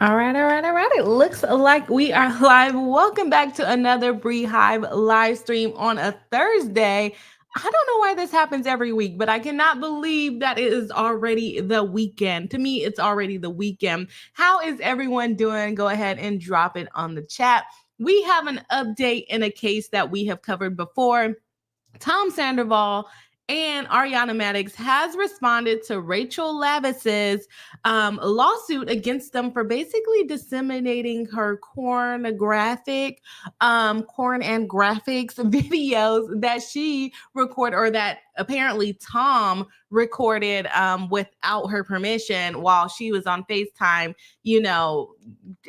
All right. It looks like we are live. Welcome back to another Bree Hive live stream on a Thursday. I don't know why this happens every week, but I cannot believe that it is already the weekend. To me, it's already the weekend. How is everyone doing? Go ahead and drop it on the chat. We have an update in a case that we have covered before. Tom Sandoval and Ariana Madix has responded to Rachel Leviss's lawsuit against them for basically disseminating her porn and graphics videos that she recorded, or that apparently Tom recorded without her permission while she was on FaceTime,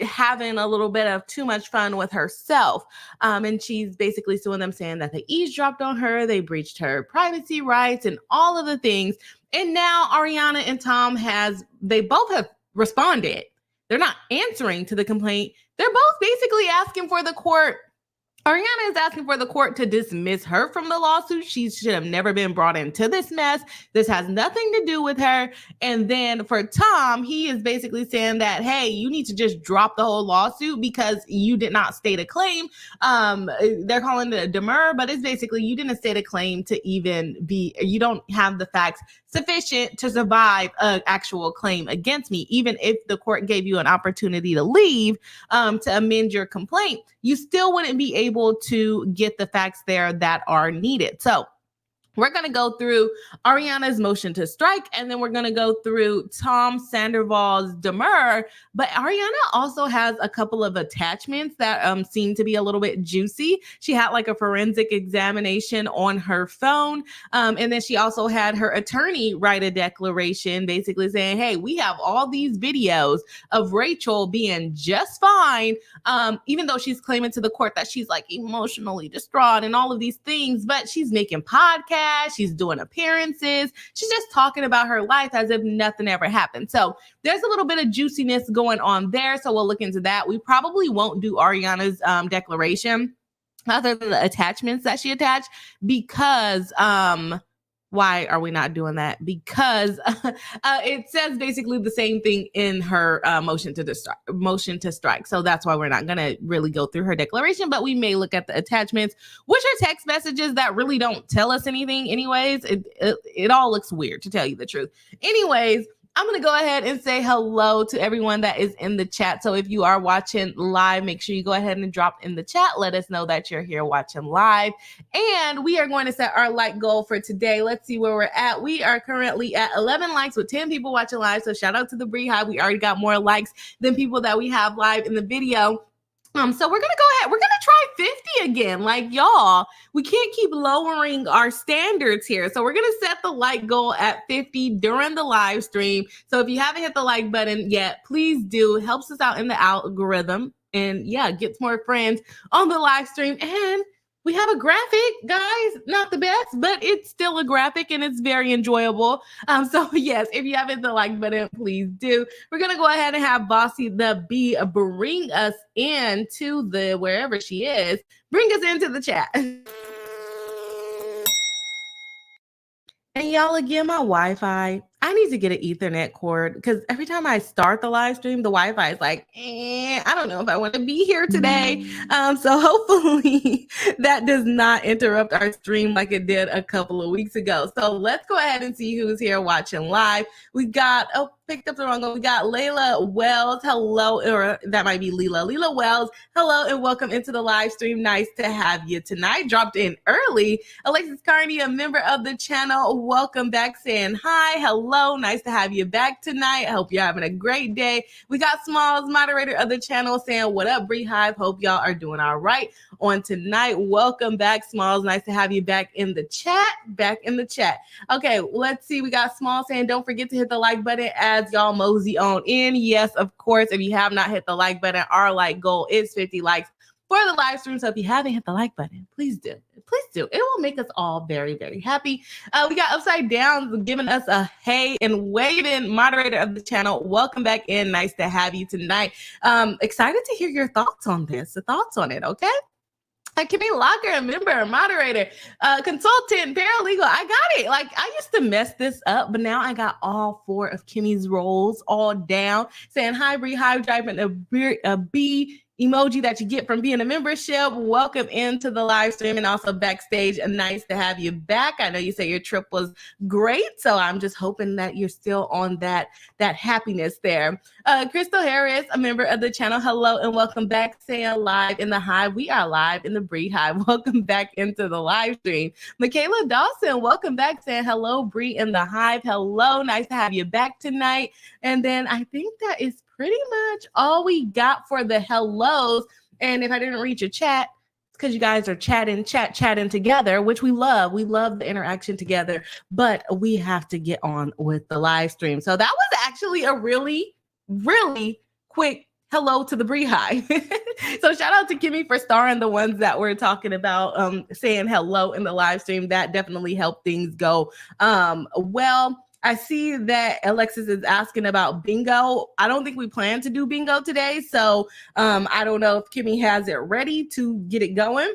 having a little bit of too much fun with herself. And she's basically suing them, saying that they eavesdropped on her, they breached her privacy rights, and all of the things. And now Ariana and Tom they both have responded. They're not answering to the complaint. They're both basically asking for the court. Ariana is asking for the court to dismiss her from the lawsuit. She should have never been brought into this mess. This has nothing to do with her. And then for Tom, he is basically saying that, hey, you need to just drop the whole lawsuit because you did not state a claim. They're calling it a demur, but it's basically you didn't state a claim to even you don't have the facts sufficient to survive an actual claim against me. Even if the court gave you an opportunity to leave, to amend your complaint, you still wouldn't be able to get the facts there that are needed. So we're going to go through Ariana's motion to strike, and then we're going to go through Tom Sandoval's demur. But Ariana also has a couple of attachments that seem to be a little bit juicy. She had like a forensic examination on her phone. And then she also had her attorney write a declaration basically saying, hey, we have all these videos of Rachel being just fine, even though she's claiming to the court that she's like emotionally distraught and all of these things, but she's making podcasts. She's doing appearances. She's just talking about her life as if nothing ever happened. So there's a little bit of juiciness going on there. So we'll look into that. We probably won't do Ariana's declaration other than the attachments that she attached because why are we not doing that? Because it says basically the same thing in her motion to strike. So that's why we're not going to really go through her declaration, but we may look at the attachments, which are text messages that really don't tell us anything anyways. It all looks weird, to tell you the truth. Anyways, I'm going to go ahead and say hello to everyone that is in the chat. So if you are watching live, make sure you go ahead and drop in the chat. Let us know that you're here watching live. And we are going to set our like goal for today. Let's see where we're at. We are currently at 11 likes with 10 people watching live. So shout out to the Bree Hive. We already got more likes than people that we have live in the video. So we're going to go ahead. We're going to try 50 again. Like, y'all, we can't keep lowering our standards here. So we're going to set the like goal at 50 during the live stream. So if you haven't hit the like button yet, please do. It helps us out in the algorithm. And yeah, gets more friends on the live stream. And we have a graphic, guys, not the best, but it's still a graphic and it's very enjoyable. So yes, if you haven't hit the like button, please do. We're going to go ahead and have Bossy the Bee bring us into the, wherever she is, bring us into the chat. And y'all, again, my Wi-Fi, I need to get an Ethernet cord because every time I start the live stream, the Wi-Fi is like, I don't know if I want to be here today. So hopefully that does not interrupt our stream like it did a couple of weeks ago. So let's go ahead and see who's here watching live. We got, picked up the wrong one. We got Layla Wells. Hello, or that might be Leela. Leela Wells, hello and welcome into the live stream. Nice to have you tonight. Dropped in early. Alexis Carney, a member of the channel. Welcome back, saying hi. Hello. Nice to have you back tonight. I hope you're having a great day. We got Smalls, moderator of the channel, saying, what up, Bree Hive? Hope y'all are doing all right on tonight. Welcome back, Smalls. Nice to have you back in the chat. Okay, let's see. We got Smalls saying, don't forget to hit the like button as y'all mosey on in. Yes, of course. If you have not hit the like button, our like goal is 50 likes for the live stream. So if you haven't hit the like button, please do. Please do. It will make us all very, very happy. We got Upside Down giving us a hey and waving, moderator of the channel. Welcome back in. Nice to have you tonight. Excited to hear your thoughts on this, the thoughts on it. Okay. Kimmy Locker, a member, moderator, consultant, paralegal. I got it. Like, I used to mess this up, but now I got all 4 of Kimmy's roles all down. Saying hi, Bree, hi, driving a B emoji that you get from being a membership. Welcome into the live stream and also backstage. Nice to have you back. I know you say your trip was great, so I'm just hoping that you're still on that happiness there. Crystal Harris, a member of the channel. Hello and welcome back. Saying live in the Hive. We are live in the Bree Hive. Welcome back into the live stream. Michaela Dawson, welcome back. Saying hello, Bree in the Hive. Hello, nice to have you back tonight. And then I think that is pretty much all we got for the hellos. And if I didn't read your chat, it's because you guys are chatting together, which we love. We love the interaction together, but we have to get on with the live stream. So that was actually a really, really quick hello to the Bree Hive. So shout out to Kimmy for starring the ones that we're talking about, saying hello in the live stream. That definitely helped things go well. I see that Alexis is asking about bingo. I don't think we plan to do bingo today. So I don't know if Kimmy has it ready to get it going.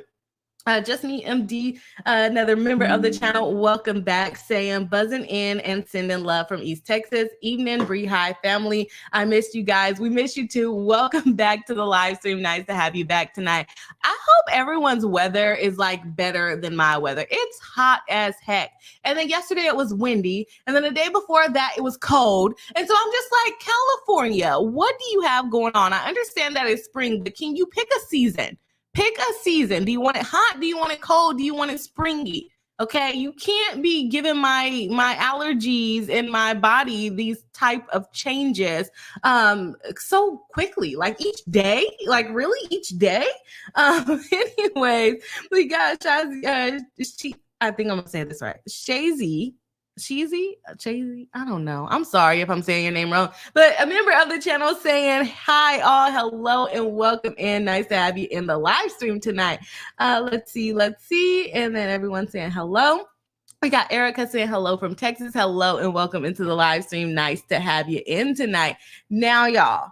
Just me, MD, another member of the channel. Welcome back, saying buzzing in and sending love from East Texas. Evening, Bree High family. I missed you guys. We miss you too. Welcome back to the live stream. Nice to have you back tonight. I hope everyone's weather is like better than my weather. It's hot as heck. And then yesterday it was windy. And then the day before that it was cold. And so I'm just like, California, what do you have going on? I understand that it's spring, but can you pick a season? Pick a season. Do you want it hot? Do you want it cold? Do you want it springy? Okay, you can't be giving my allergies in my body these type of changes so quickly, like each day, like really each day. Anyways, we got I think I'm gonna say this right. Cheesy, I don't know. I'm sorry if I'm saying your name wrong, but a member of the channel saying hi all, hello and welcome in. Nice to have you in the live stream tonight. Let's see. And then everyone saying hello. We got Erica saying hello from Texas. Hello and welcome into the live stream. Nice to have you in tonight. Now, y'all,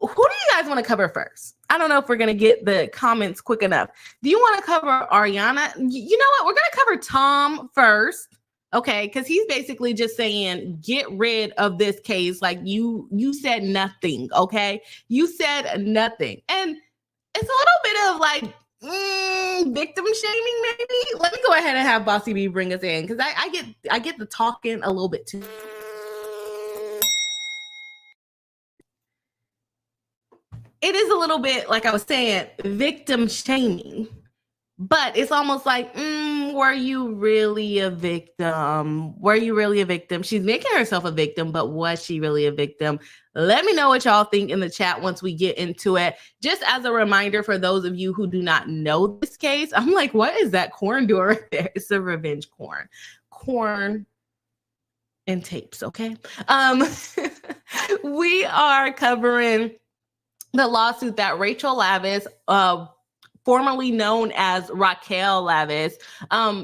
who do you guys want to cover first? I don't know if we're going to get the comments quick enough. Do you want to cover Ariana? You know what? We're going to cover Tom first. Okay, because he's basically just saying, get rid of this case. Like you said nothing, okay? You said nothing. And it's a little bit of like victim shaming, maybe. Let me go ahead and have Bossy B bring us in because I get the talking a little bit too. It is a little bit, like I was saying, victim shaming. But it's almost like, were you really a victim? Were you really a victim? She's making herself a victim, but was she really a victim? Let me know what y'all think in the chat once we get into it. Just as a reminder for those of you who do not know this case, I'm like, what is that corn doing right there? It's a revenge corn. Corn and tapes, okay? We are covering the lawsuit that Rachel Leviss, formerly known as Raquel Leviss,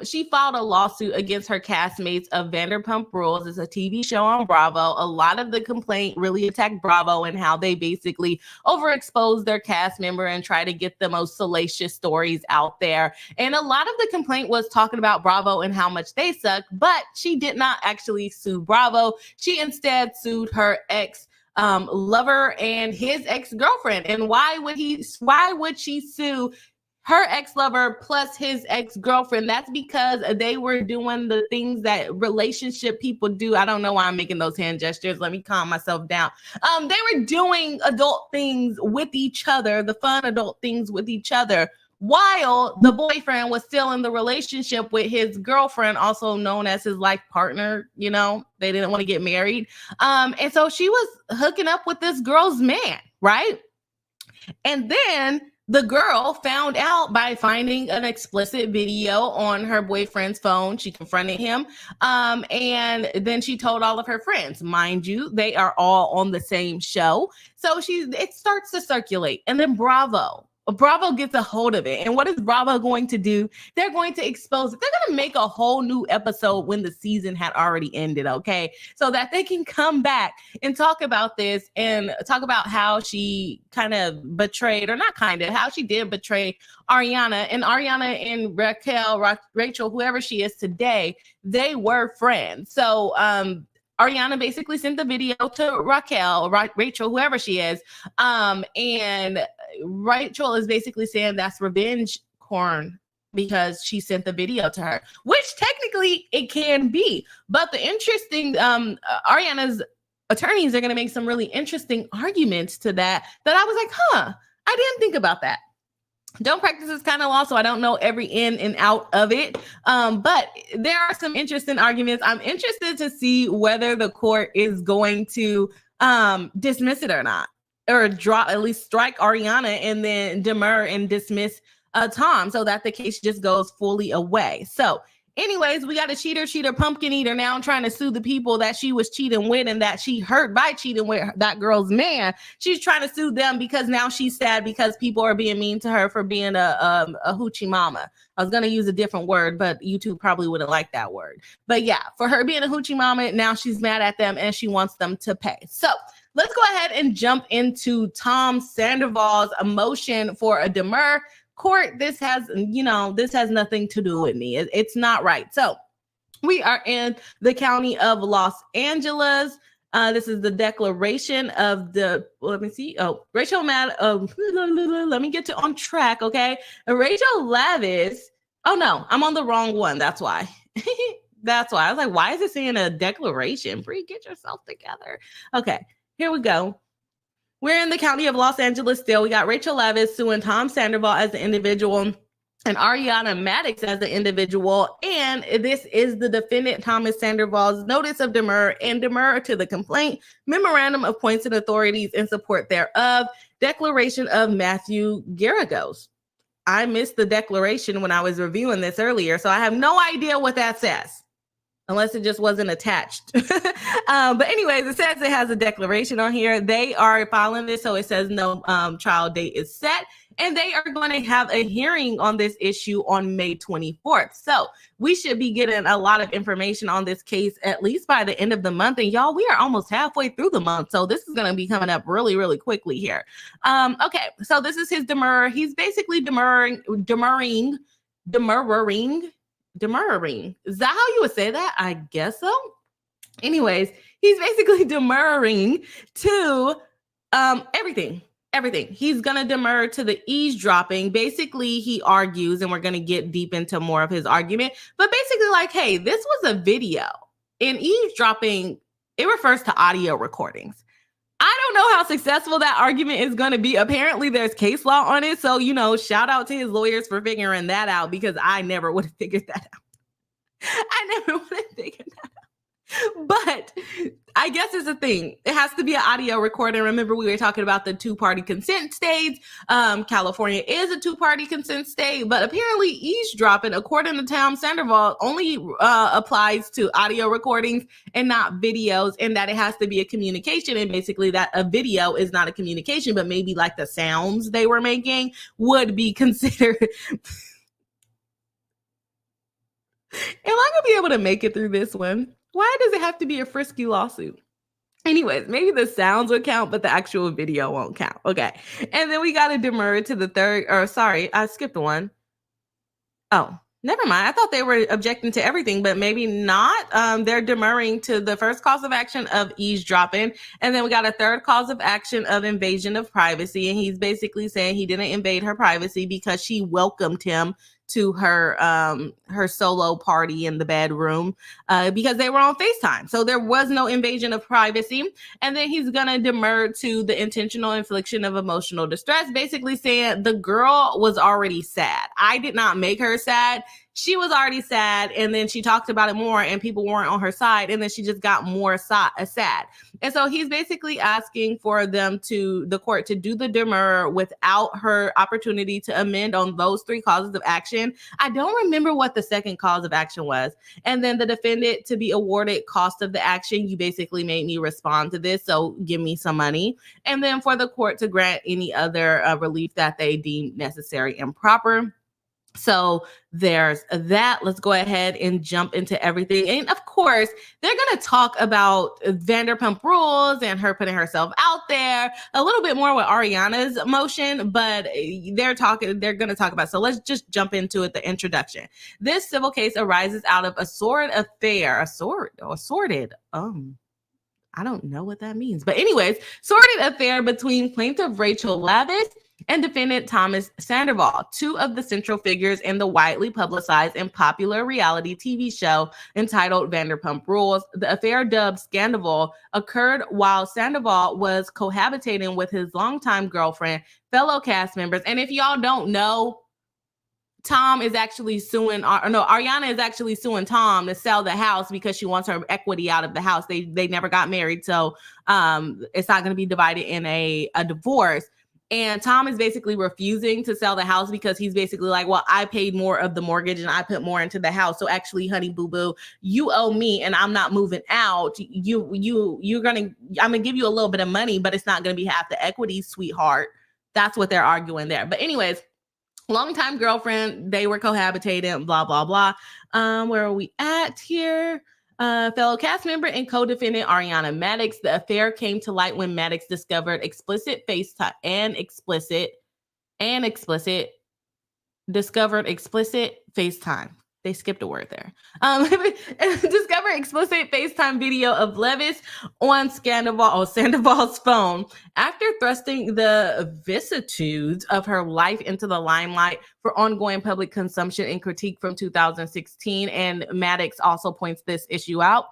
she filed a lawsuit against her castmates of Vanderpump Rules. It's a TV show on Bravo. A lot of the complaint really attacked Bravo and how they basically overexposed their cast member and try to get the most salacious stories out there. And a lot of the complaint was talking about Bravo and how much they suck, but she did not actually sue Bravo. She instead sued her lover and his ex-girlfriend. And why would she sue her ex-lover plus his ex-girlfriend? That's because they were doing the things that relationship people do. I don't know why I'm making those hand gestures. Let me calm myself down. They were doing adult things with each other, the fun adult things with each other, while the boyfriend was still in the relationship with his girlfriend, also known as his life partner. You know, they didn't want to get married. And so she was hooking up with this girl's man, right? And then the girl found out by finding an explicit video on her boyfriend's phone. She confronted him. And then she told all of her friends. Mind you, they are all on the same show. So it starts to circulate. And then Bravo, Bravo gets a hold of it. And what is Bravo going to do? They're going to expose it. They're going to make a whole new episode when the season had already ended, okay? So that they can come back and talk about this and talk about how she kind of betrayed, or not kind of, how she did betray Ariana. And Ariana and Rachel, whoever she is today, they were friends. So, Ariana basically sent the video to Rachel, whoever she is. And Rachel is basically saying that's revenge porn because she sent the video to her, which technically it can be. But the interesting, Ariana's attorneys are going to make some really interesting arguments to that I was like, I didn't think about that. Don't practice this kind of law, so I don't know every in and out of it. But there are some interesting arguments. I'm interested to see whether the court is going to dismiss it or not, or at least strike Ariana and then demur and dismiss Tom, so that the case just goes fully away. So anyways, we got a cheater, pumpkin eater now trying to sue the people that she was cheating with and that she hurt by cheating with that girl's man. She's trying to sue them because now she's sad because people are being mean to her for being a hoochie mama. I was going to use a different word, but YouTube probably wouldn't like that word. But yeah, for her being a hoochie mama, now she's mad at them and she wants them to pay. So let's go ahead and jump into Tom Sandoval's motion for a demur. Court, this has nothing to do with me. It's not right. So we are in the county of Los Angeles. This is the declaration of the, let me see. Oh, Rachel let me get on track. Okay. Rachel Leviss. Oh no, I'm on the wrong one. That's why. That's why I was like, why is it saying a declaration? Bree, get yourself together. Okay, here we go. We're in the county of Los Angeles still. We got Rachel Leviss suing Tom Sandoval as the individual and Ariana Madix as the individual. And this is the defendant, Thomas Sandoval's notice of demur and demur to the complaint, memorandum of points and authorities in support thereof, declaration of Matthew Garagos. I missed the declaration when I was reviewing this earlier, so I have no idea what that says, unless it just wasn't attached. But anyways, it says it has a declaration on here. They are filing this, so it says no trial date is set. And they are going to have a hearing on this issue on May 24th. So we should be getting a lot of information on this case, at least by the end of the month. And y'all, we are almost halfway through the month. So this is going to be coming up really, really quickly here. Okay, so this is his demur. He's basically demurring. Is that how you would say that? I guess so. Anyways, he's basically demurring to everything. He's going to demur to the eavesdropping. Basically, he argues, and we're going to get deep into more of his argument, but basically like, hey, this was a video. In eavesdropping, it refers to audio recordings. I don't know how successful that argument is going to be. Apparently, there's case law on it. So, shout out to his lawyers for figuring that out, because I never would have figured that out. I never would have figured that out. But I guess it's a thing. It has to be an audio recording. Remember, we were talking about the two-party consent states. California is a two-party consent state, but apparently eavesdropping, according to Tom Sandoval, only applies to audio recordings and not videos, and that it has to be a communication. And basically that a video is not a communication, but maybe like the sounds they were making would be considered. Am I going to be able to make it through this one? Why does it have to be a frisky lawsuit? Anyways, maybe the sounds would count, but the actual video won't count. Okay. And then we got to demur to the third, or sorry, I skipped one. Oh, never mind. I thought they were objecting to everything, but maybe not. They're demurring to the first cause of action of eavesdropping. And then we got a third cause of action of invasion of privacy. And he's basically saying he didn't invade her privacy because she welcomed him to her solo party in the bedroom because they were on FaceTime. So there was no invasion of privacy. And then he's going to demur to the intentional infliction of emotional distress, basically saying the girl was already sad. I did not make her sad. she was already sad, and then she talked about it more and people weren't on her side, and then she just got more sad. And so he's basically asking for the court to do the demur without her opportunity to amend on those 3 causes of action. I don't remember what the second cause of action was. And then the defendant to be awarded cost of the action. You basically made me respond to this, so give me some money. And then for the court to grant any other relief that they deem necessary and proper. So there's that. Let's go ahead and jump into everything. And of course, they're going to talk about Vanderpump Rules and her putting herself out there a little bit more with Ariana's motion, but they're going to talk about. So let's just jump into it. The introduction. This civil case arises out of a sordid affair, sordid. I don't know what that means, but anyways, sordid affair between plaintiff Rachel Leviss and defendant Thomas Sandoval, 2 of the central figures in the widely publicized and popular reality TV show entitled Vanderpump Rules. The affair, dubbed Scandoval, occurred while Sandoval was cohabitating with his longtime girlfriend, fellow cast members. And if y'all don't know, Ariana is actually suing Tom to sell the house because she wants her equity out of the house. They never got married, so it's not going to be divided in a divorce. And Tom is basically refusing to sell the house because he's basically like, well, I paid more of the mortgage and I put more into the house. So actually, honey boo boo, you owe me and I'm not moving out. I'm gonna give you a little bit of money, but it's not gonna be half the equity, sweetheart. That's what they're arguing there. But anyways, longtime girlfriend, they were cohabitating, blah, blah, blah. Where are we at here? Fellow cast member and co-defendant Ariana Madix. The affair came to light when Madix discovered explicit FaceTime They skipped a word there. Discovered explicit FaceTime video of Leviss on Sandoval's phone. After thrusting the vicissitudes of her life into the limelight for ongoing public consumption and critique from 2016, and Madix also points this issue out.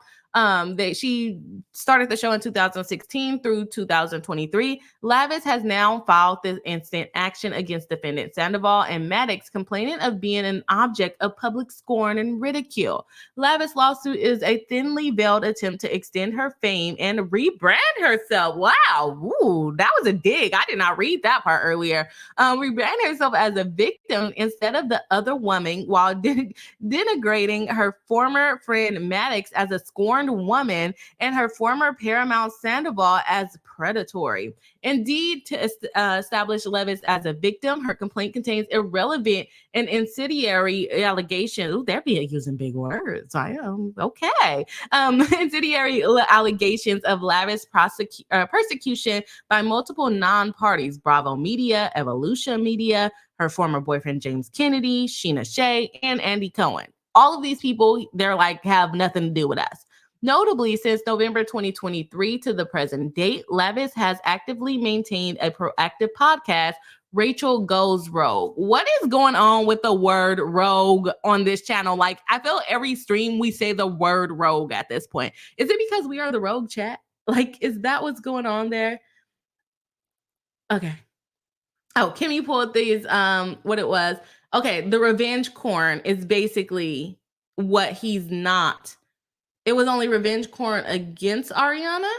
She started the show in 2016 through 2023. Leviss has now filed this instant action against defendant Sandoval and Madix, complaining of being an object of public scorn and ridicule. Leviss' lawsuit is a thinly veiled attempt to extend her fame and rebrand herself. Wow, ooh, that was a dig. I did not read that part earlier. Rebrand herself as a victim instead of the other woman, while denigrating her former friend Madix as a scorned woman and her former Paramount Sandoval as predatory. Indeed, to establish Leviss as a victim, her complaint contains irrelevant and incendiary allegations. Ooh, they're being using big words. I am okay. Incendiary allegations of Leviss persecution by multiple non-parties: Bravo Media, Evolution Media, her former boyfriend James Kennedy, Sheena Shea, and Andy Cohen. All of these people, they're like, have nothing to do with us. Notably, since November 2023 to the present date, Leviss has actively maintained a proactive podcast, Rachel Goes Rogue. What is going on with the word rogue on this channel? Like, I feel every stream we say the word rogue at this point. Is it because we are the rogue chat? Like, is that what's going on there? Okay. Oh, Kimmy pulled these, what it was. Okay, the revenge corn is basically what he's not. It was only revenge corn against Ariana?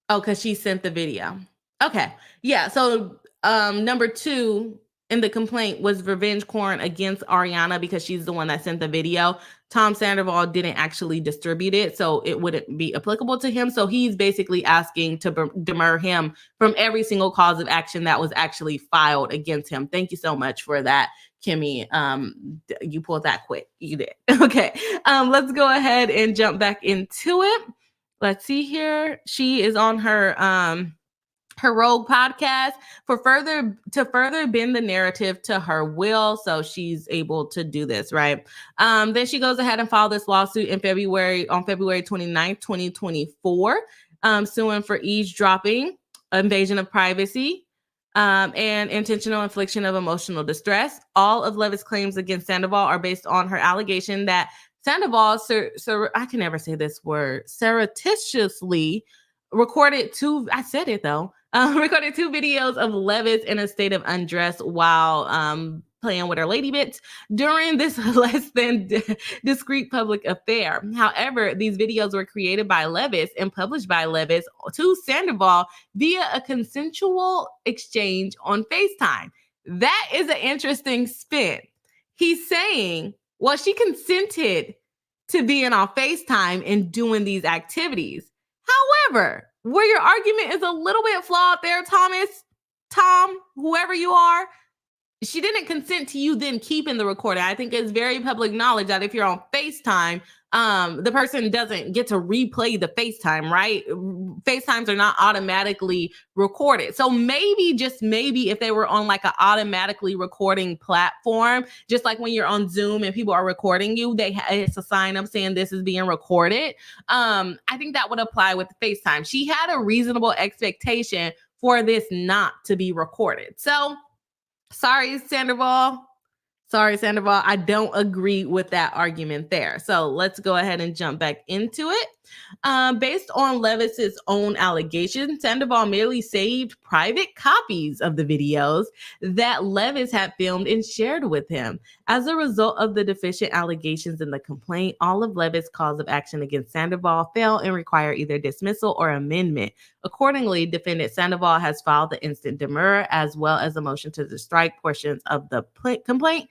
Oh, because she sent the video. Okay. Yeah. So number 2 in the complaint was revenge corn against Ariana because she's the one that sent the video. Tom Sandoval didn't actually distribute it, so it wouldn't be applicable to him. So he's basically asking to demur him from every single cause of action that was actually filed against him. Thank you so much for that, Kimmy. You pulled that quick. You did. Okay. Let's go ahead and jump back into it. Let's see here. She is on her Rogue podcast to further bend the narrative to her will. So she's able to do this, right? Then she goes ahead and filed this lawsuit on February 29th, 2024, suing for eavesdropping, invasion of privacy, and intentional infliction of emotional distress. All of Leviss' claims against Sandoval are based on her allegation that Sandoval, I can never say this word, surreptitiously recorded 2 videos of Leviss in a state of undress while playing with her lady bits during this less than discreet public affair. However, these videos were created by Leviss and published by Leviss to Sandoval via a consensual exchange on FaceTime. That is an interesting spin. He's saying, well, she consented to being on FaceTime and doing these activities. However, where your argument is a little bit flawed there, Tom, whoever you are, she didn't consent to you then keeping the recording. I think it's very public knowledge that if you're on FaceTime, the person doesn't get to replay the FaceTime, right? FaceTimes are not automatically recorded. So maybe, just maybe, if they were on like an automatically recording platform, just like when you're on Zoom and people are recording you, it's a sign up saying this is being recorded. I think that would apply with FaceTime. She had a reasonable expectation for this not to be recorded. So sorry, Sandoval. I don't agree with that argument there. So let's go ahead and jump back into it. Based on Leviss's own allegations, Sandoval merely saved private copies of the videos that Leviss had filmed and shared with him. As a result of the deficient allegations in the complaint, all of Leviss' cause of action against Sandoval fail and require either dismissal or amendment. Accordingly, defendant Sandoval has filed the instant demurrer as well as a motion to strike portions of the complaint.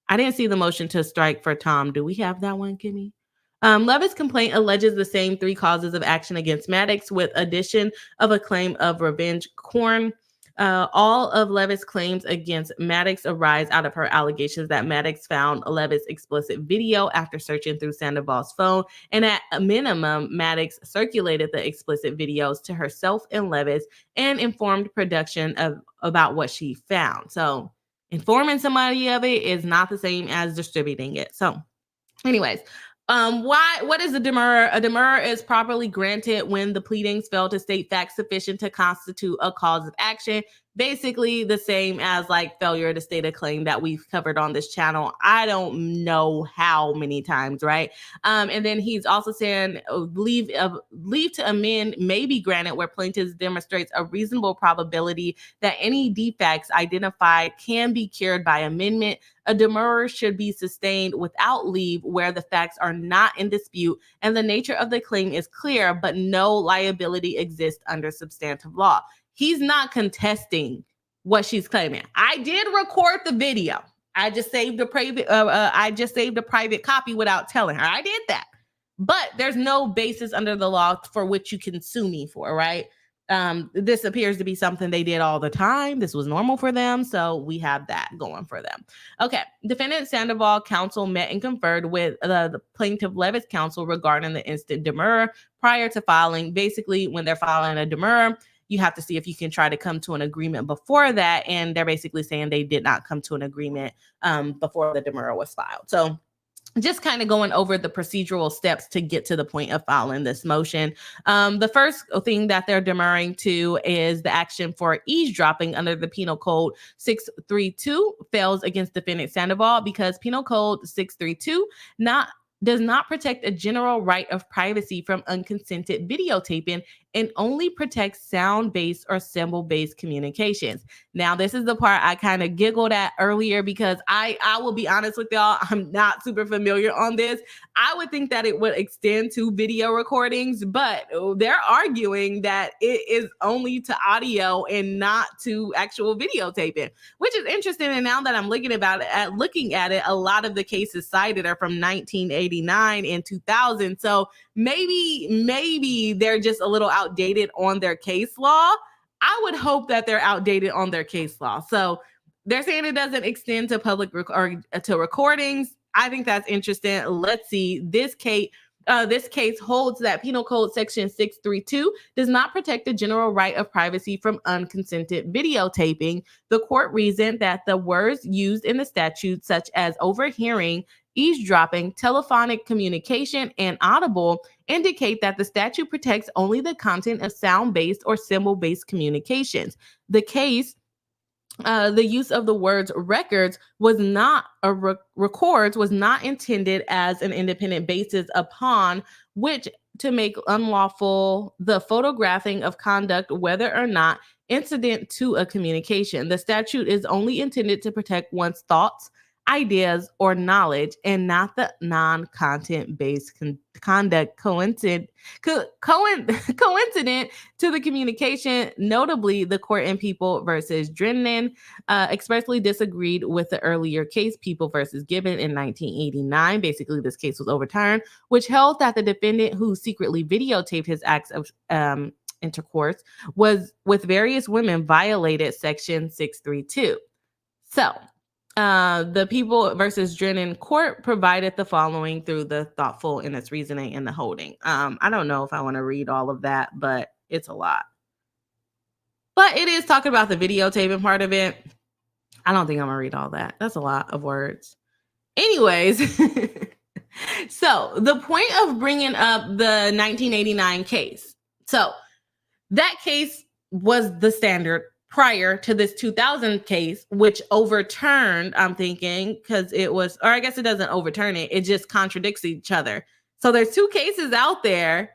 I didn't see the motion to strike for Tom. Do we have that one, Kimmy? Leviss' complaint alleges the same 3 causes of action against Madix with addition of a claim of revenge porn. All of Leviss' claims against Madix arise out of her allegations that Madix found Leviss' explicit video after searching through Sandoval's phone, and at a minimum, Madix circulated the explicit videos to herself and Leviss and informed production about what she found. So informing somebody of it is not the same as distributing it. So anyways, what is a demurrer? A demurrer is properly granted when the pleadings fail to state facts sufficient to constitute a cause of action. Basically the same as like failure to state a claim that we've covered on this channel. I don't know how many times, right? And then he's also saying leave to amend may be granted where plaintiff demonstrates a reasonable probability that any defects identified can be cured by amendment. A demurrer should be sustained without leave where the facts are not in dispute and the nature of the claim is clear, but no liability exists under substantive law. He's not contesting what she's claiming. I did record the video. I just saved a private copy without telling her. I did that. But there's no basis under the law for which you can sue me for, right? This appears to be something they did all the time. This was normal for them, so we have that going for them. Okay, defendant Sandoval counsel met and conferred with the plaintiff Leviss counsel regarding the instant demurrer prior to filing. Basically, when they're filing a demurrer, you have to see if you can try to come to an agreement before that, and they're basically saying they did not come to an agreement before the demurrer was filed. So just kind of going over the procedural steps to get to the point of filing this motion. The first thing that they're demurring to is the action for eavesdropping under the Penal Code 632 fails against defendant Sandoval because Penal Code 632 does not protect a general right of privacy from unconsented videotaping and only protects sound-based or symbol-based communications. Now, this is the part I kind of giggled at earlier because I will be honest with y'all, I'm not super familiar on this. I would think that it would extend to video recordings, but they're arguing that it is only to audio and not to actual videotaping, which is interesting. And now that I'm looking at it, a lot of the cases cited are from 1989 and 2000. So maybe they're just a little outdated on their case law. I would hope that they're outdated on their case law. So they're saying it doesn't extend to public or to recordings. I think that's interesting. Let's see. This case holds that Penal Code Section 632 does not protect the general right of privacy from unconsented videotaping. The court reasoned that the words used in the statute, such as overhearing, eavesdropping, telephonic communication, and audible, indicate that the statute protects only the content of sound-based or symbol-based communications. The use of the words records was not records was not intended as an independent basis upon which to make unlawful the photographing of conduct, whether or not incident to a communication. The statute is only intended to protect one's thoughts, ideas, or knowledge, and not the non-content based conduct coincident to the communication. Notably, the court in People versus Drennan expressly disagreed with the earlier case, People versus Gibbon, in 1989. Basically, this case was overturned, which held that the defendant who secretly videotaped his acts of intercourse was with various women violated Section 632. So, the People versus Drennan court provided the following through the thoughtful in its reasoning and the holding. I don't know if I want to read all of that, but it's a lot. But it is talking about the videotaping part of it. I don't think I'm gonna read all that. That's a lot of words. Anyways, so the point of bringing up the 1989 case. So that case was the standard prior to this 2000 case, which overturned, I'm thinking, because it was, or I guess it doesn't overturn it, it just contradicts each other. So there's two cases out there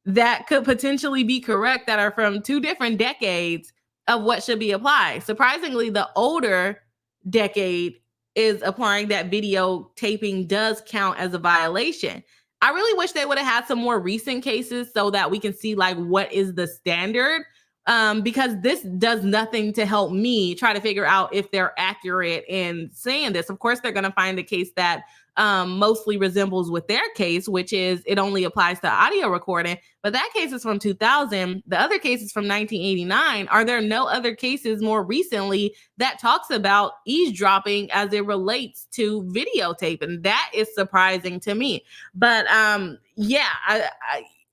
that could potentially be correct that are from two different decades of what should be applied. Surprisingly, the older decade is applying that videotaping does count as a violation. I really wish they would have had some more recent cases so that we can see like what is the standard. Because this does nothing to help me try to figure out if they're accurate in saying this. Of course, they're going to find the case that mostly resembles with their case, which is it only applies to audio recording. But that case is from 2000. The other case is from 1989. Are there no other cases more recently that talks about eavesdropping as it relates to videotape? And that is surprising to me. But yeah,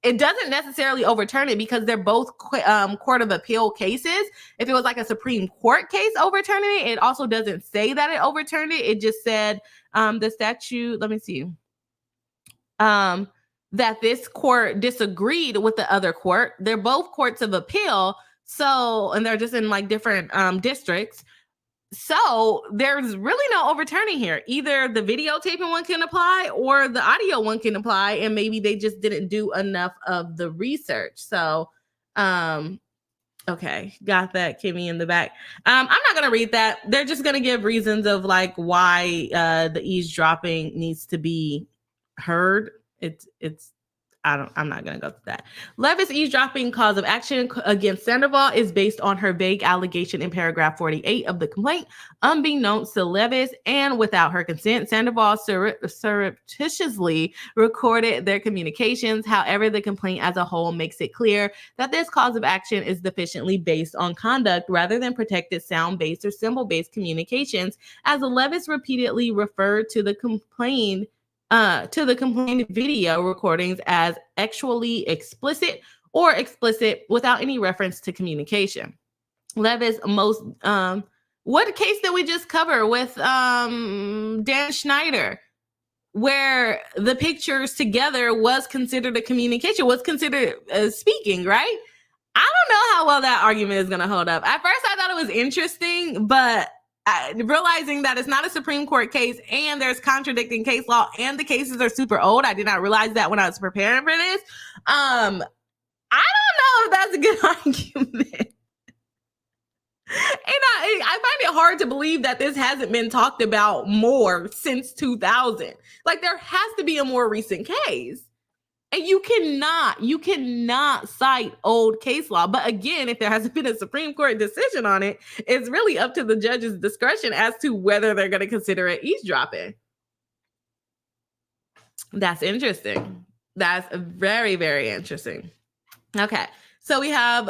it doesn't necessarily overturn it because they're both court of appeal cases. If it was like a Supreme Court case overturning it, it also doesn't say that it overturned it. It just said the statute, let me see, that this court disagreed with the other court. They're both courts of appeal. So, and they're just in like different districts. So there's really no overturning here. Either the videotaping one can apply or the audio one can apply, and maybe they just didn't do enough of the research. So, okay, got that, Kimmy in the back. I'm not gonna read that. They're just gonna give reasons of like why the eavesdropping needs to be heard. I'm not going to go through that. Leviss eavesdropping cause of action against Sandoval is based on her vague allegation in paragraph 48 of the complaint. Unbeknownst to Leviss and without her consent, Sandoval surreptitiously recorded their communications. However, the complaint as a whole makes it clear that this cause of action is deficiently based on conduct rather than protected sound-based or symbol-based communications, as Leviss repeatedly referred to the complained video recordings as actually explicit or explicit without any reference to communication. Leviss most what case did we just cover with Dan Schneider, where the pictures together was considered a communication, was considered speaking, right? I don't know how well that argument is going to hold up. At first, I thought it was interesting, but realizing that it's not a Supreme Court case and there's contradicting case law and the cases are super old. I did not realize that when I was preparing for this. I don't know if that's a good argument. And I find it hard to believe that this hasn't been talked about more since 2000. Like there has to be a more recent case. And you cannot cite old case law. But again, if there hasn't been a Supreme Court decision on it, it's really up to the judge's discretion as to whether they're going to consider it eavesdropping. That's interesting. That's very, very interesting. Okay. So we have,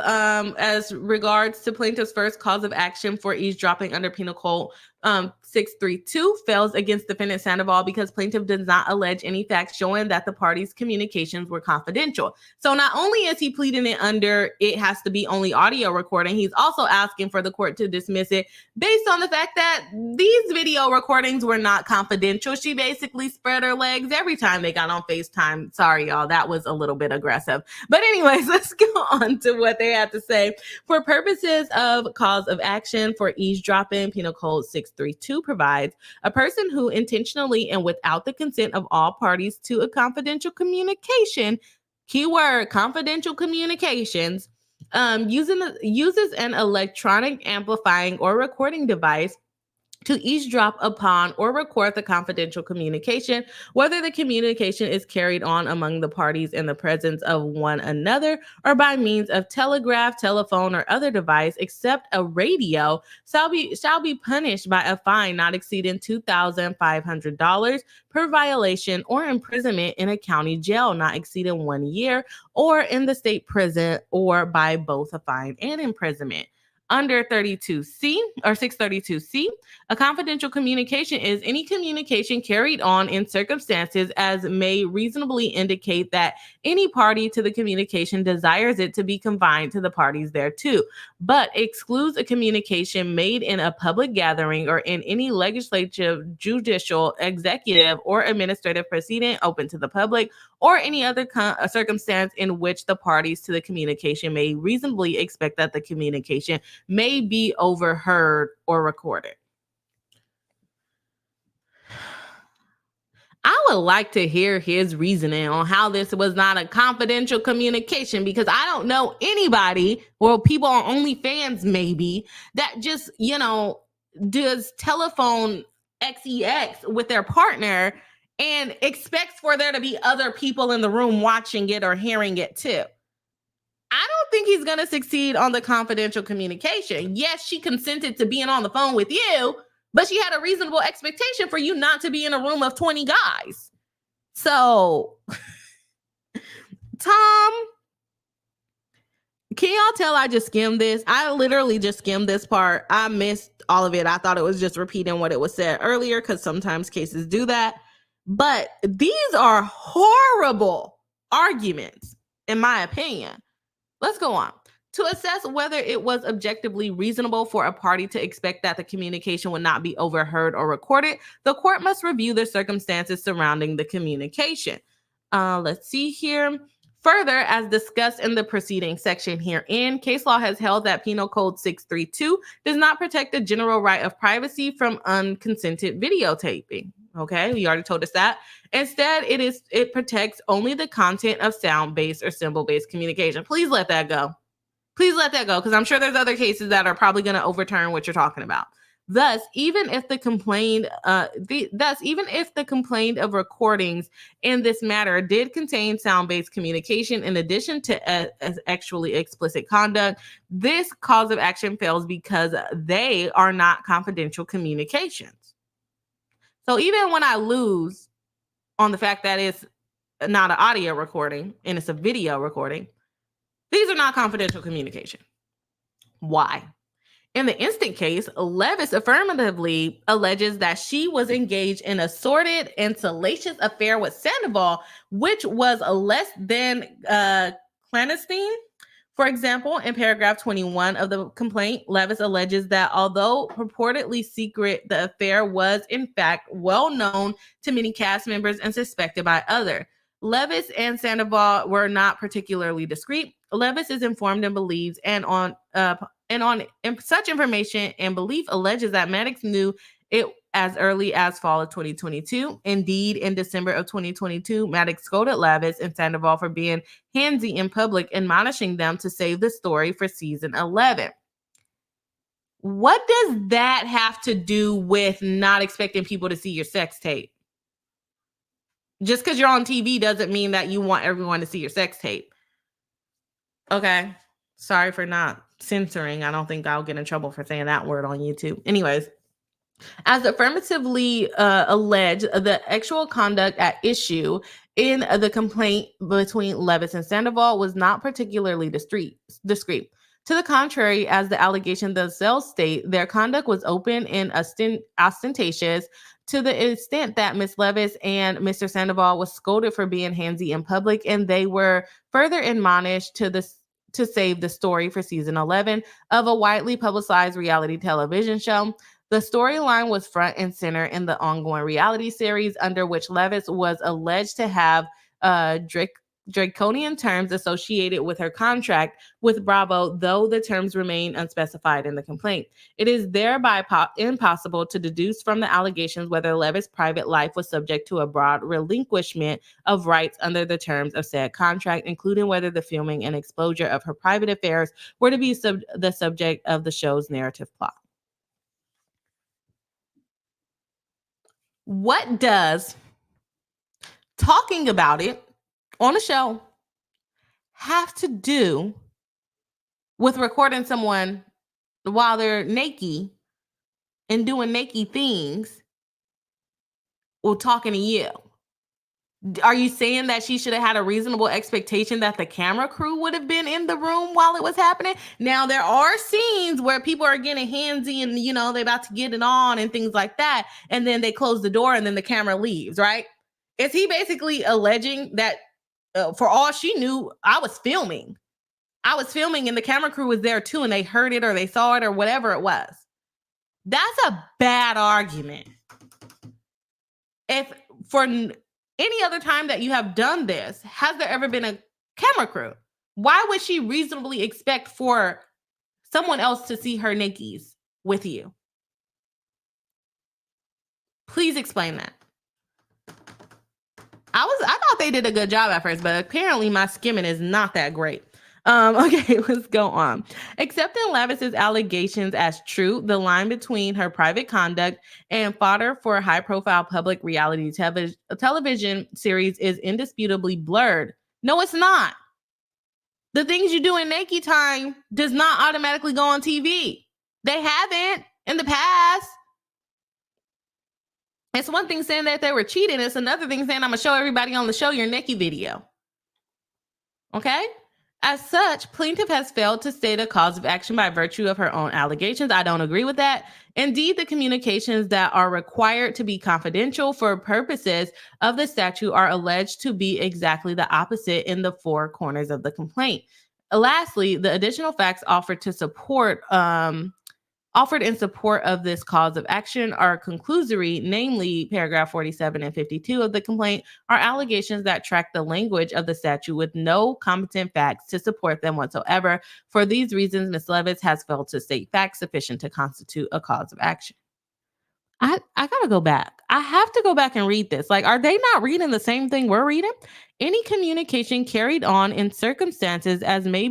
as regards to plaintiff's first cause of action for eavesdropping under Penal Code 632 fails against defendant Sandoval because plaintiff does not allege any facts showing that the parties' communications were confidential. So not only is he pleading it under it has to be only audio recording, he's also asking for the court to dismiss it based on the fact that these video recordings were not confidential. She basically spread her legs every time they got on FaceTime. Sorry, y'all, that was a little bit aggressive. But anyways, let's go on to what they had to say. For purposes of cause of action for eavesdropping, Penal Code 632 632 provides, a person who intentionally and without the consent of all parties to a confidential communication, keyword confidential communications, uses an electronic amplifying or recording device to eavesdrop upon or record the confidential communication, whether the communication is carried on among the parties in the presence of one another or by means of telegraph, telephone, or other device, except a radio, shall be punished by a fine not exceeding $2,500 per violation, or imprisonment in a county jail not exceeding 1 year, or in the state prison, or by both a fine and imprisonment. Under 32C or 632C, a confidential communication is any communication carried on in circumstances as may reasonably indicate that any party to the communication desires it to be confined to the parties thereto, but excludes a communication made in a public gathering or in any legislative, judicial, executive, or administrative proceeding open to the public, or any other circumstance in which the parties to the communication may reasonably expect that the communication may be overheard or recorded. I would like to hear his reasoning on how this was not a confidential communication, because I don't know anybody, or people on OnlyFans maybe, that just, does telephone XEX with their partner and expects for there to be other people in the room watching it or hearing it too. I don't think he's going to succeed on the confidential communication. Yes, she consented to being on the phone with you, but she had a reasonable expectation for you not to be in a room of 20 guys. So, Tom, can y'all tell I just skimmed this? I literally just skimmed this part. I missed all of it. I thought it was just repeating what it was said earlier, because sometimes cases do that. But these are horrible arguments, in my opinion. Let's go on. To assess whether it was objectively reasonable for a party to expect that the communication would not be overheard or recorded, the court must review the circumstances surrounding the communication. Let's see here. Further, as discussed in the preceding section herein, case law has held that Penal Code 632 does not protect the general right of privacy from unconsented videotaping. Okay, you already told us that. Instead, it protects only the content of sound-based or symbol-based communication. Please let that go. Please let that go, because I'm sure there's other cases that are probably going to overturn what you're talking about. Thus, even if the complaint of recordings in this matter did contain sound-based communication in addition to actually explicit conduct, this cause of action fails because they are not confidential communications. So even when I lose on the fact that it's not an audio recording and it's a video recording, these are not confidential communication. Why? In the instant case, Leviss affirmatively alleges that she was engaged in a sordid and salacious affair with Sandoval, which was less than clandestine. For example, in paragraph 21 of the complaint, Leviss alleges that although purportedly secret, the affair was in fact well known to many cast members and suspected by others. Leviss and Sandoval were not particularly discreet. Leviss is informed and believes, and on such information and belief alleges that Madix knew it as early as fall of 2022. Indeed, in December of 2022, Madix scolded Leviss and Sandoval for being handsy in public, admonishing them to save the story for season 11. What does that have to do with not expecting people to see your sex tape? Just because you're on TV doesn't mean that you want everyone to see your sex tape. Okay. Sorry for not censoring. I don't think I'll get in trouble for saying that word on YouTube. Anyways, as affirmatively alleged, the actual conduct at issue in the complaint between Leviss and Sandoval was not particularly discreet. To the contrary, as the allegations themselves state, their conduct was open and ostentatious, to the extent that Ms. Leviss and Mr. Sandoval was scolded for being handsy in public, and they were further admonished to save the story for season 11 of a widely publicized reality television show. The storyline was front and center in the ongoing reality series, under which Leviss was alleged to have draconian terms associated with her contract with Bravo, though the terms remain unspecified in the complaint. It is thereby impossible to deduce from the allegations whether Leviss' private life was subject to a broad relinquishment of rights under the terms of said contract, including whether the filming and exposure of her private affairs were to be the subject of the show's narrative plot. What does talking about it on a show have to do with recording someone while they're naked and doing naked things or talking to you? Are you saying that she should have had a reasonable expectation that the camera crew would have been in the room while it was happening? Now, there are scenes where people are getting handsy and, they're about to get it on and things like that. And then they close the door and then the camera leaves, right? Is he basically alleging that for all she knew, I was filming and the camera crew was there too and they heard it or they saw it or whatever it was? That's a bad argument. If for any other time that you have done this, has there ever been a camera crew? Why would she reasonably expect for someone else to see her nakeds with you? Please explain that. I thought they did a good job at first, but apparently my skimming is not that great. Okay, let's go on. Accepting Leviss' allegations as true, the line between her private conduct and fodder for a high-profile public reality television series is indisputably blurred. No, it's not. The things you do in naked time does not automatically go on TV. They haven't in the past. It's one thing saying that they were cheating. It's another thing saying I'm going to show everybody on the show your naked video. Okay? As such, plaintiff has failed to state a cause of action by virtue of her own allegations. I don't agree with that. Indeed, the communications that are required to be confidential for purposes of the statute are alleged to be exactly the opposite in the four corners of the complaint. Lastly, the additional facts offered in support of this cause of action are conclusory, namely paragraph 47 and 52 of the complaint are allegations that track the language of the statute with no competent facts to support them whatsoever. For these reasons, Ms. Leviss has failed to state facts sufficient to constitute a cause of action. I gotta go back. I have to go back and read this. Like, are they not reading the same thing we're reading? Any communication carried on in circumstances as may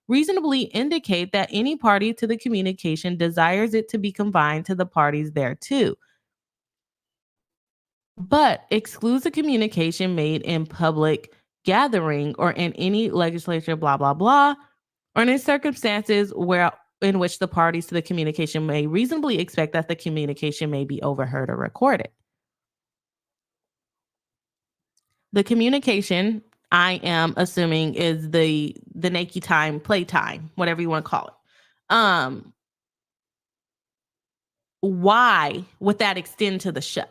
reasonably indicate that any party to the communication desires it to be confined to the parties thereto, but excludes the communication made in public gathering or in any legislature, blah, blah, blah, or in circumstances in which the parties to the communication may reasonably expect that the communication may be overheard or recorded. The communication, I am assuming, is the naked time, playtime, whatever you want to call it. Why would that extend to the show?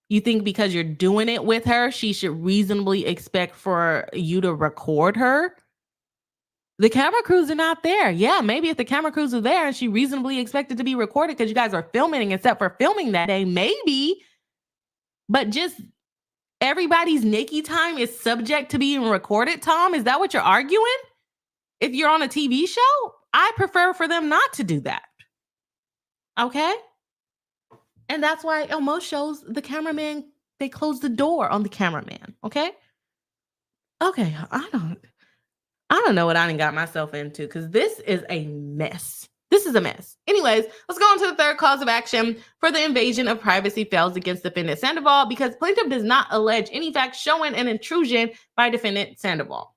You think because you're doing it with her, she should reasonably expect for you to record her? The camera crews are not there. Yeah, maybe if the camera crews are there and she reasonably expected to be recorded because you guys are filming, except for filming that day, maybe. But just everybody's naked time is subject to being recorded, Tom? Is that what you're arguing? If you're on a TV show, I prefer for them not to do that. Okay? And that's why on most shows, the cameraman, they close the door on the cameraman. Okay? Okay, I don't know what I done got myself into because this is a mess. This is a mess. Anyways, let's go on to the third cause of action for the invasion of privacy fails against defendant Sandoval because plaintiff does not allege any facts showing an intrusion by defendant Sandoval.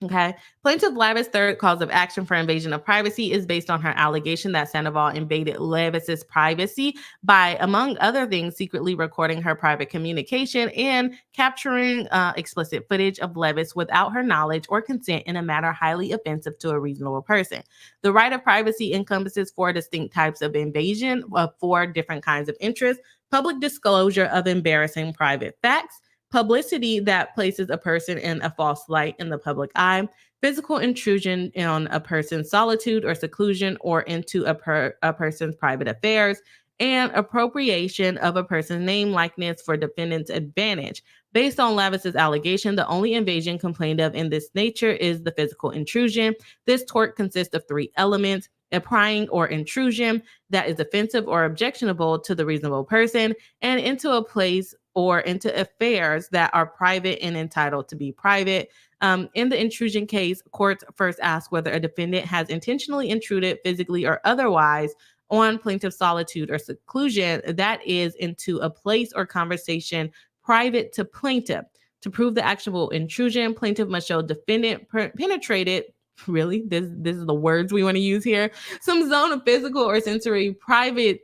Okay. Plaintiff Leviss' third cause of action for invasion of privacy is based on her allegation that Sandoval invaded Leviss' privacy by, among other things, secretly recording her private communication and capturing explicit footage of Leviss without her knowledge or consent in a manner highly offensive to a reasonable person. The right of privacy encompasses four distinct types of invasion of four different kinds of interests: public disclosure of embarrassing private facts, publicity that places a person in a false light in the public eye, physical intrusion on a person's solitude or seclusion or into a person's private affairs, and appropriation of a person's name, likeness for defendant's advantage. Based on Leviss's allegation, the only invasion complained of in this nature is the physical intrusion. This tort consists of 3 elements: a prying or intrusion that is offensive or objectionable to the reasonable person, and into a place or into affairs that are private and entitled to be private. In the intrusion case, courts first ask whether a defendant has intentionally intruded physically or otherwise on plaintiff's solitude or seclusion, that is, into a place or conversation private to plaintiff. To prove the actionable intrusion, plaintiff must show defendant penetrated, really, this is the words we want to use here, some zone of physical or sensory privacy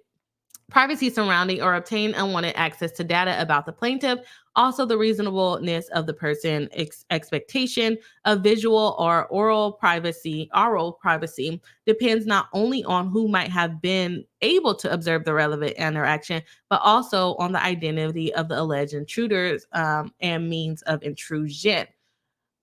surrounding or obtain unwanted access to data about the plaintiff. Also, the reasonableness of the person expectation of visual or oral privacy depends not only on who might have been able to observe the relevant interaction, but also on the identity of the alleged intruders and means of intrusion.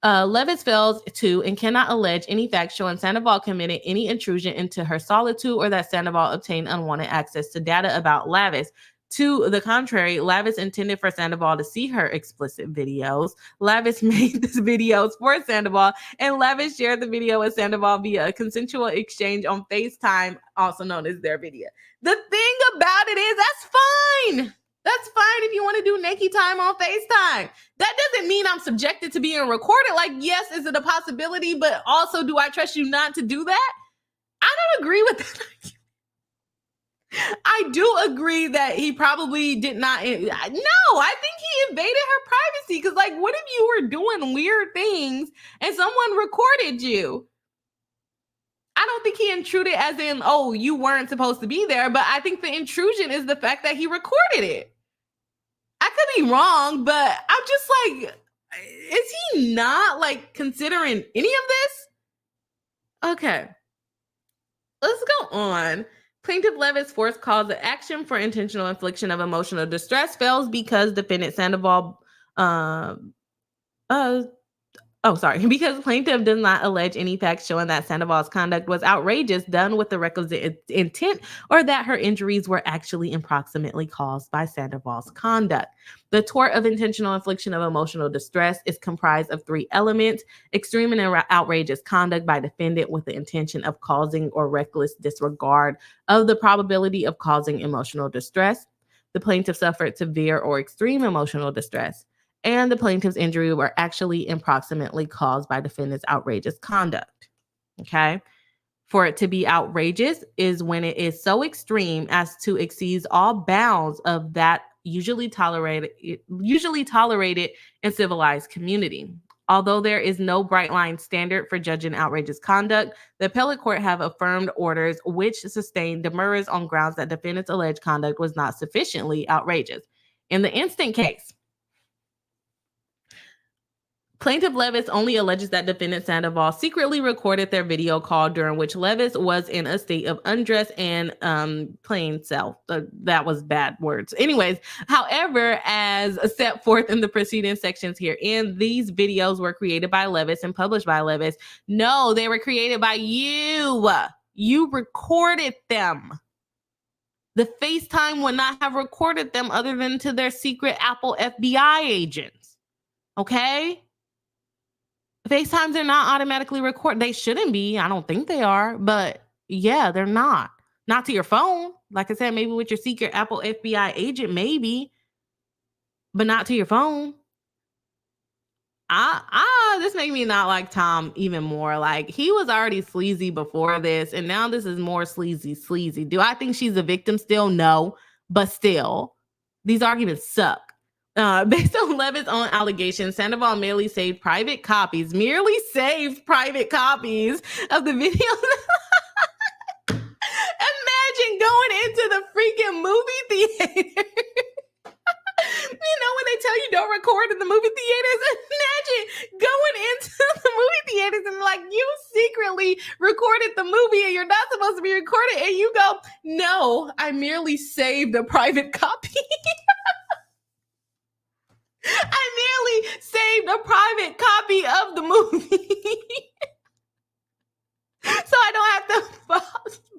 Leviss fails to and cannot allege any facts showing Sandoval committed any intrusion into her solitude or that Sandoval obtained unwanted access to data about Leviss. To the contrary, Leviss intended for Sandoval to see her explicit videos. Leviss made these videos for Sandoval, and Leviss shared the video with Sandoval via a consensual exchange on FaceTime, also known as their video. The thing about it is, that's fine. That's fine if you want to do naked time on FaceTime. That doesn't mean I'm subjected to being recorded. Like, yes, is it a possibility? But also, do I trust you not to do that? I don't agree with that. I do agree that he probably did not. No, I think he invaded her privacy. Because, like, what if you were doing weird things and someone recorded you? I don't think he intruded as in, oh, you weren't supposed to be there. But I think the intrusion is the fact that he recorded it. I could be wrong, but I'm just like, is he not like considering any of this? Okay, let's go on. Plaintiff Leviss' fourth cause of action for intentional infliction of emotional distress fails because defendant Sandoval, because plaintiff does not allege any facts showing that Sandoval's conduct was outrageous, done with the requisite intent, or that her injuries were actually approximately caused by Sandoval's conduct. The tort of intentional infliction of emotional distress is comprised of 3 elements: extreme and outrageous conduct by defendant with the intention of causing or reckless disregard of the probability of causing emotional distress. The plaintiff suffered severe or extreme emotional distress, and the plaintiff's injury were actually approximately caused by defendant's outrageous conduct. Okay? For it to be outrageous is when it is so extreme as to exceed all bounds of that usually tolerated in civilized community. Although there is no bright line standard for judging outrageous conduct, the appellate court have affirmed orders which sustain demurrers on grounds that defendant's alleged conduct was not sufficiently outrageous. In the instant case, plaintiff Leviss only alleges that defendant Sandoval secretly recorded their video call during which Leviss was in a state of undress and plain self. That was bad words. Anyways, however, as set forth in the preceding sections herein, these videos were created by Leviss and published by Leviss. No, they were created by you. You recorded them. The FaceTime would not have recorded them other than to their secret Apple FBI agents. Okay? FaceTimes are not automatically recorded. They shouldn't be. I don't think they are. But yeah, they're not. Not to your phone. Like I said, maybe with your secret Apple FBI agent, maybe. But not to your phone. This made me not like Tom even more. Like, he was already sleazy before this, and now this is more sleazy. Do I think she's a victim still? No. But still, these arguments suck. Based on Leviss' own allegations, Sandoval merely saved private copies of the video. Imagine going into the freaking movie theater. When they tell you don't record in the movie theaters, imagine going into the movie theaters and like you secretly recorded the movie and you're not supposed to be recorded, and you go, no, I merely saved a private copy. I merely saved a private copy of the movie. So I don't have to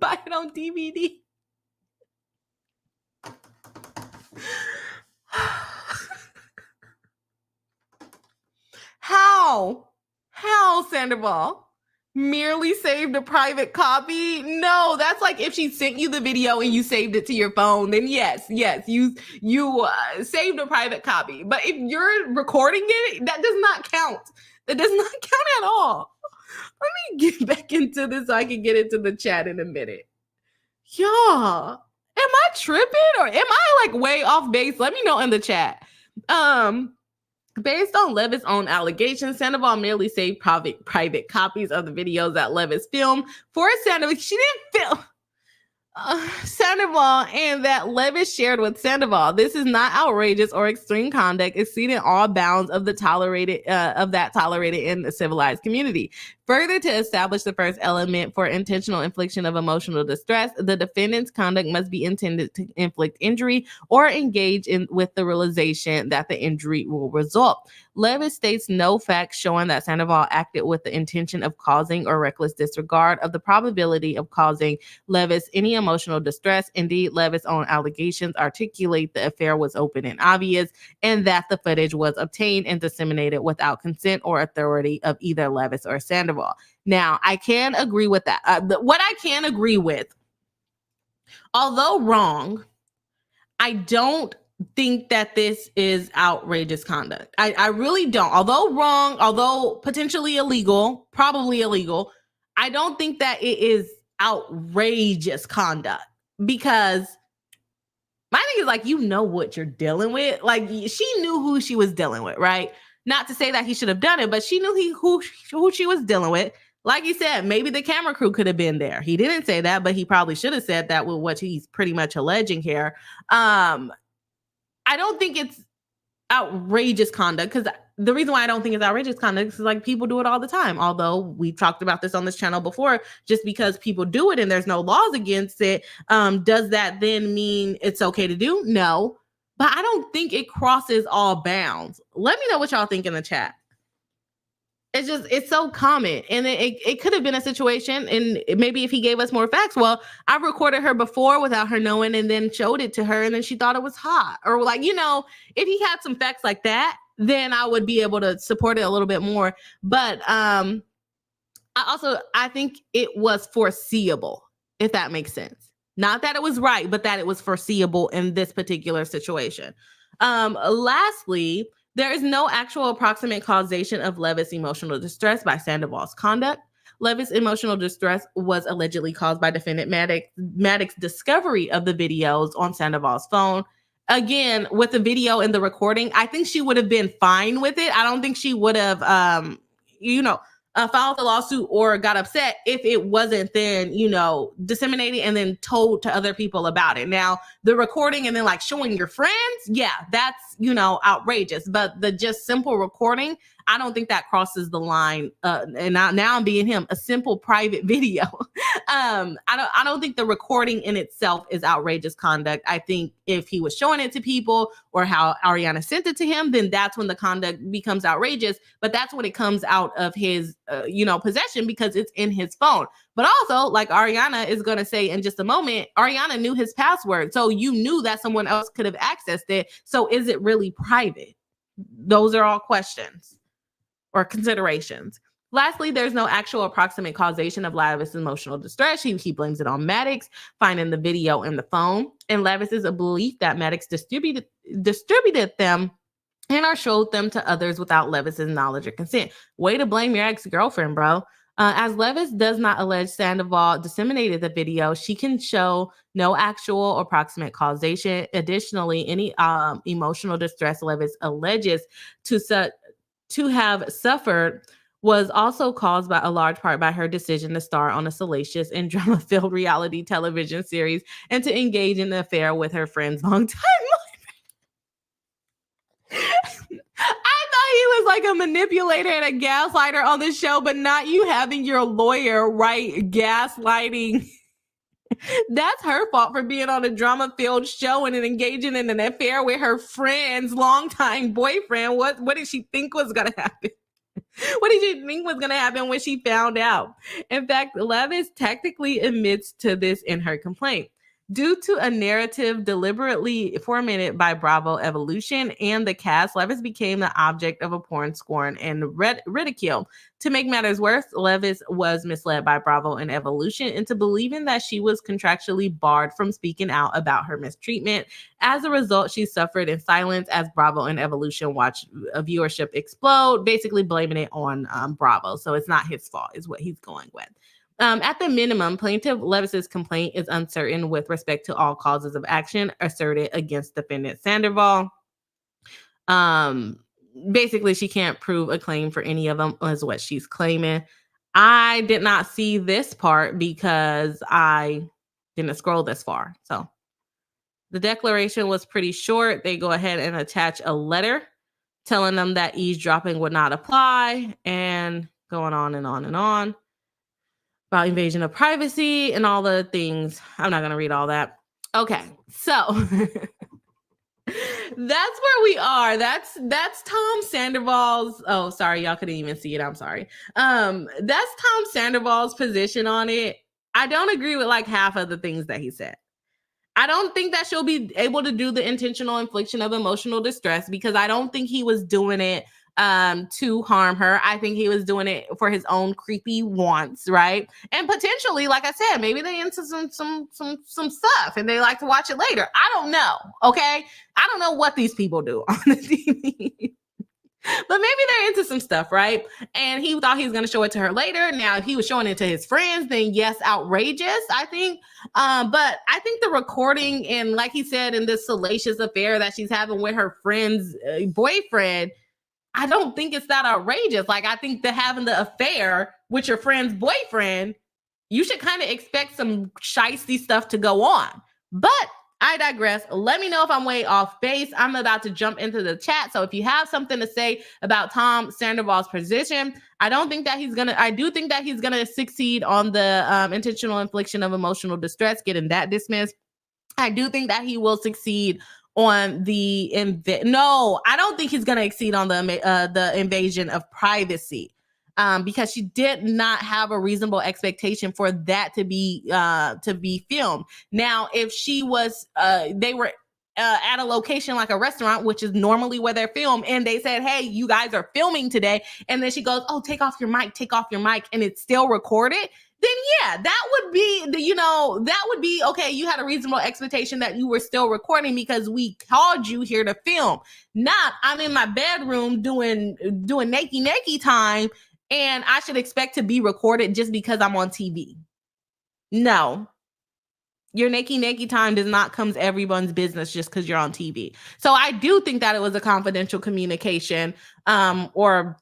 buy it on DVD. How, Sandoval? Merely saved a private copy? No, that's like if she sent you the video and you saved it to your phone, then yes, you saved a private copy. But if you're recording it, that does not count. That does not count at all. Let me get back into this so I can get into the chat in a minute. Y'all, am I tripping or am I like way off base? Let me know in the chat. Based on Leviss' own allegations, Sandoval merely saved private copies of the videos that Leviss filmed for Sandoval. She didn't film Sandoval, and that Leviss shared with Sandoval. This is not outrageous or extreme conduct, exceeding all bounds of the tolerated in the civilized community. Further, to establish the first element for intentional infliction of emotional distress, the defendant's conduct must be intended to inflict injury or engage with the realization that the injury will result. Leviss states no facts showing that Sandoval acted with the intention of causing or reckless disregard of the probability of causing Leviss any emotional distress. Indeed, Leviss' own allegations articulate the affair was open and obvious, and that the footage was obtained and disseminated without consent or authority of either Leviss or Sandoval. Now, I can agree with that. What I can agree with, although wrong, I don't think that this is outrageous conduct. I really don't. Although wrong, although potentially illegal, probably illegal, I don't think that it is outrageous conduct, because my thing is like, you know what you're dealing with. Like, she knew who she was dealing with, right? Not to say that he should have done it, but she knew who she was dealing with. Like he said, maybe the camera crew could have been there. He didn't say that, but he probably should have said that with what he's pretty much alleging here. I don't think it's outrageous conduct, because the reason why I don't think it's outrageous conduct is like people do it all the time. Although we talked about this on this channel before, just because people do it and there's no laws against it, does that then mean it's okay to do? No, but I don't think it crosses all bounds. Let me know what y'all think in the chat. It's so common. And it could have been a situation, and maybe if he gave us more facts, well, I recorded her before without her knowing and then showed it to her and then she thought it was hot. Or like, if he had some facts like that, then I would be able to support it a little bit more. But I think it was foreseeable, if that makes sense. Not that it was right, but that it was foreseeable in this particular situation. Lastly, there is no actual approximate causation of Leviss' emotional distress by Sandoval's conduct. Leviss' emotional distress was allegedly caused by defendant Madix's discovery of the videos on Sandoval's phone. Again, with the video and the recording, I think she would have been fine with it. I don't think she would have, filed the lawsuit or got upset if it wasn't then, disseminated and then told to other people about it. Now, the recording and then like showing your friends, yeah, that's, outrageous. But the just simple recording, I don't think that crosses the line. And now I'm being him, a simple private video. I don't think the recording in itself is outrageous conduct. I think if he was showing it to people or how Ariana sent it to him, then that's when the conduct becomes outrageous. But that's when it comes out of his, possession, because it's in his phone. But also, like Ariana is going to say in just a moment, Ariana knew his password. So you knew that someone else could have accessed it. So is it really private? Those are all questions or considerations. Lastly, there's no actual approximate causation of Leviss' emotional distress. He blames it on Madix finding the video and the phone. And Leviss is a belief that Madix distributed them and or showed them to others without Leviss' knowledge or consent. Way to blame your ex-girlfriend, bro. As Leviss does not allege Sandoval disseminated the video, she can show no actual or approximate causation. Additionally, any emotional distress Leviss alleges to have suffered was also caused by a large part by her decision to star on a salacious and drama-filled reality television series and to engage in the affair with her friend's longtime boyfriend. I thought he was like a manipulator and a gaslighter on the show, but not you having your lawyer write gaslighting. That's her fault for being on a drama-filled show and engaging in an affair with her friend's longtime boyfriend. What did she think was going to happen? What did you think was going to happen when she found out? In fact, Leviss technically admits to this in her complaint. Due to a narrative deliberately fomented by Bravo Evolution and the cast, Leviss became the object of a porn scorn and ridicule. To make matters worse, Leviss was misled by Bravo and Evolution into believing that she was contractually barred from speaking out about her mistreatment. As a result, she suffered in silence as Bravo and Evolution watched viewership explode, basically blaming it on Bravo. So it's not his fault, is what he's going with. At the minimum, plaintiff Leviss's complaint is uncertain with respect to all causes of action asserted against defendant Sandoval. Basically, she can't prove a claim for any of them, is what she's claiming. I did not see this part because I didn't scroll this far. So the declaration was pretty short. They go ahead and attach a letter telling them that eavesdropping would not apply, and going on and on and on about invasion of privacy and all the things. I'm not going to read all that. Okay, so that's where we are. That's Tom Sandoval's. Oh, sorry, y'all couldn't even see it. I'm sorry. That's Tom Sandoval's position on it. I don't agree with like half of the things that he said. I don't think that she'll be able to do the intentional infliction of emotional distress because I don't think he was doing it to harm her. I think he was doing it for his own creepy wants, right? And potentially, like I said, maybe they into some stuff and they like to watch it later. I don't know. Okay, I don't know what these people do on the TV. But maybe they're into some stuff, right? And he thought he was going to show it to her later. Now, if he was showing it to his friends, then yes, outrageous, I think. But I think the recording and, like he said, in this salacious affair that she's having with her friend's boyfriend, I don't think it's that outrageous. Like, I think that having the affair with your friend's boyfriend, you should kind of expect some shysty stuff to go on. But I digress. Let me know if I'm way off base. I'm about to jump into the chat. So if you have something to say about Tom Sandoval's position, I do think that he's gonna succeed on the intentional infliction of emotional distress, getting that dismissed. I do think that he will succeed on the no, I don't think he's gonna exceed on the invasion of privacy. Because she did not have a reasonable expectation for that to be filmed. Now, if she was, they were at a location like a restaurant, which is normally where they're filmed, and they said, "Hey, you guys are filming today," and then she goes, "Oh, take off your mic," and it's still recorded. Then yeah, that would be okay. You had a reasonable expectation that you were still recording because we called you here to film. Not I'm in my bedroom doing naked time. And I should expect to be recorded just because I'm on TV. No. Your naked time does not come to everyone's business just because you're on TV. So I do think that it was a confidential communication or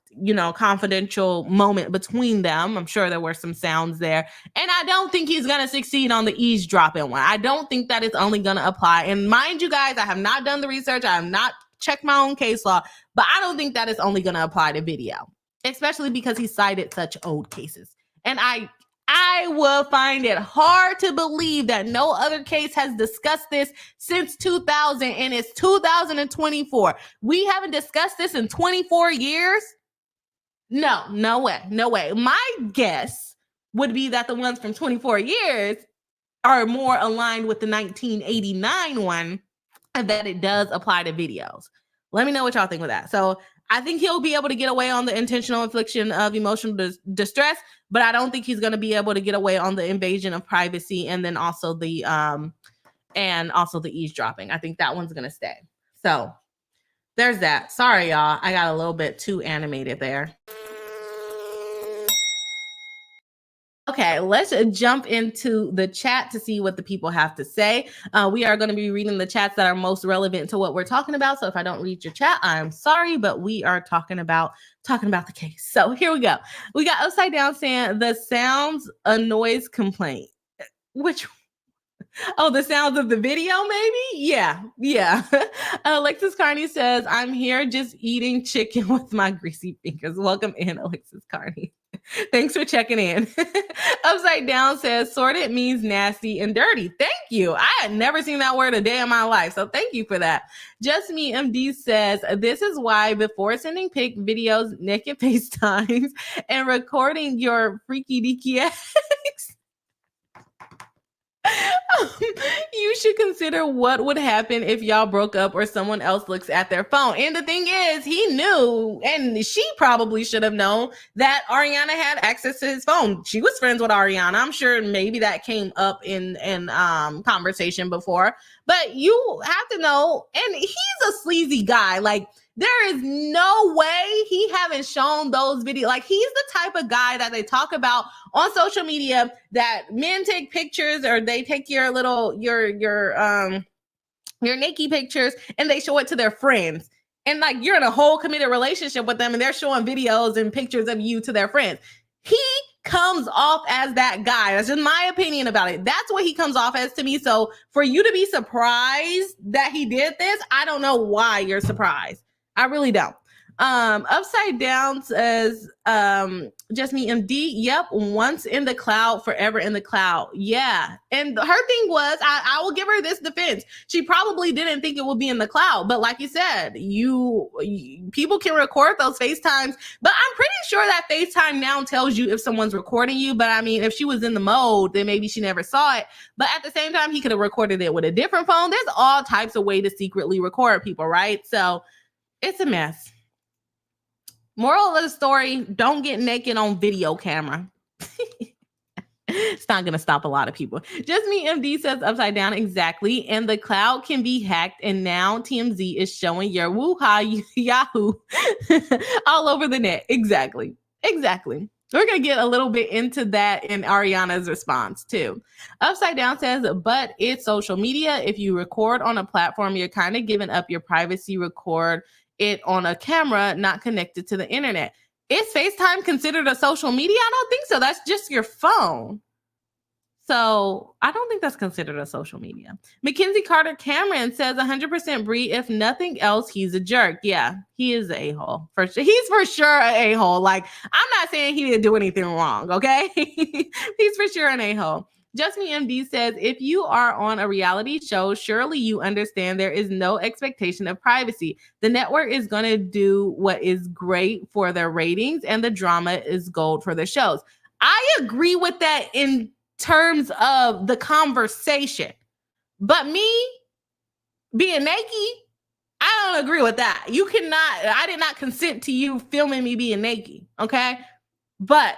confidential moment between them. I'm sure there were some sounds there. And I don't think he's going to succeed on the eavesdropping one. I don't think that it's only going to apply. And mind you guys, I have not done the research. I have not checked my own case law, but I don't think that it's only going to apply to video. Especially because he cited such old cases. And I will find it hard to believe that no other case has discussed this since 2000, and it's 2024. We haven't discussed this in 24 years? No way. My guess would be that the ones from 24 years are more aligned with the 1989 one, and that it does apply to videos. Let me know what y'all think with that. So I think he'll be able to get away on the intentional infliction of emotional distress, but I don't think he's going to be able to get away on the invasion of privacy and then also the eavesdropping. I think that one's going to stay. So there's that. Sorry, y'all. I got a little bit too animated there. Okay, let's jump into the chat to see what the people have to say. We are going to be reading the chats that are most relevant to what we're talking about. So if I don't read your chat, I'm sorry, but we are talking about the case. So here we go. We got Upside Down saying the sounds a noise complaint. Which? Oh, the sounds of the video, maybe? Yeah. Alexis Carney says, I'm here just eating chicken with my greasy fingers. Welcome in, Alexis Carney. Thanks for checking in. Upside Down says, sorted means nasty and dirty. Thank you. I had never seen that word a day in my life, so thank you for that. Just Me MD says, this is why before sending pic videos, naked FaceTimes, and recording your freaky deaky eggs. You should consider what would happen if y'all broke up or someone else looks at their phone. And the thing is, he knew, and she probably should have known that Ariana had access to his phone. She was friends with Ariana. I'm sure maybe that came up in conversation before. But you have to know, and he's a sleazy guy. Like, there is no way he haven't shown those videos. Like, he's the type of guy that they talk about on social media, that men take pictures, or they take your naked pictures and they show it to their friends. And like, you're in a whole committed relationship with them and they're showing videos and pictures of you to their friends. He comes off as that guy. That's just my opinion about it. That's what he comes off as to me. So for you to be surprised that he did this, I don't know why you're surprised. I really don't. Upside Down says, just me MD. Yep. Once in the cloud, forever in the cloud. Yeah. And her thing was, I will give her this defense. She probably didn't think it would be in the cloud, but like you said, people can record those FaceTimes, but I'm pretty sure that FaceTime now tells you if someone's recording you. But I mean, if she was in the mode, then maybe she never saw it. But at the same time, he could have recorded it with a different phone. There's all types of ways to secretly record people, right? So it's a mess. Moral of the story, don't get naked on video camera. It's not going to stop a lot of people. Just Me MD says Upside Down, exactly. And the cloud can be hacked. And now TMZ is showing your woo-ha Yahoo all over the net. Exactly. We're going to get a little bit into that in Ariana's response too. Upside Down says, but it's social media. If you record on a platform, you're kind of giving up your privacy. Record it on a camera not connected to the internet. Is FaceTime considered a social media? I don't think so. That's just your phone. So I don't think that's considered a social media. Mackenzie Carter Cameron says 100% Bree. If nothing else, he's a jerk. Yeah, he is an a-hole. He's for sure an a-hole. Like, I'm not saying he didn't do anything wrong, okay? He's for sure an a-hole. Just Me MD says, if you are on a reality show, surely you understand there is no expectation of privacy. The network is going to do what is great for their ratings, and the drama is gold for the shows. I agree with that in terms of the conversation. But me being naked, I don't agree with that. I did not consent to you filming me being naked, okay? But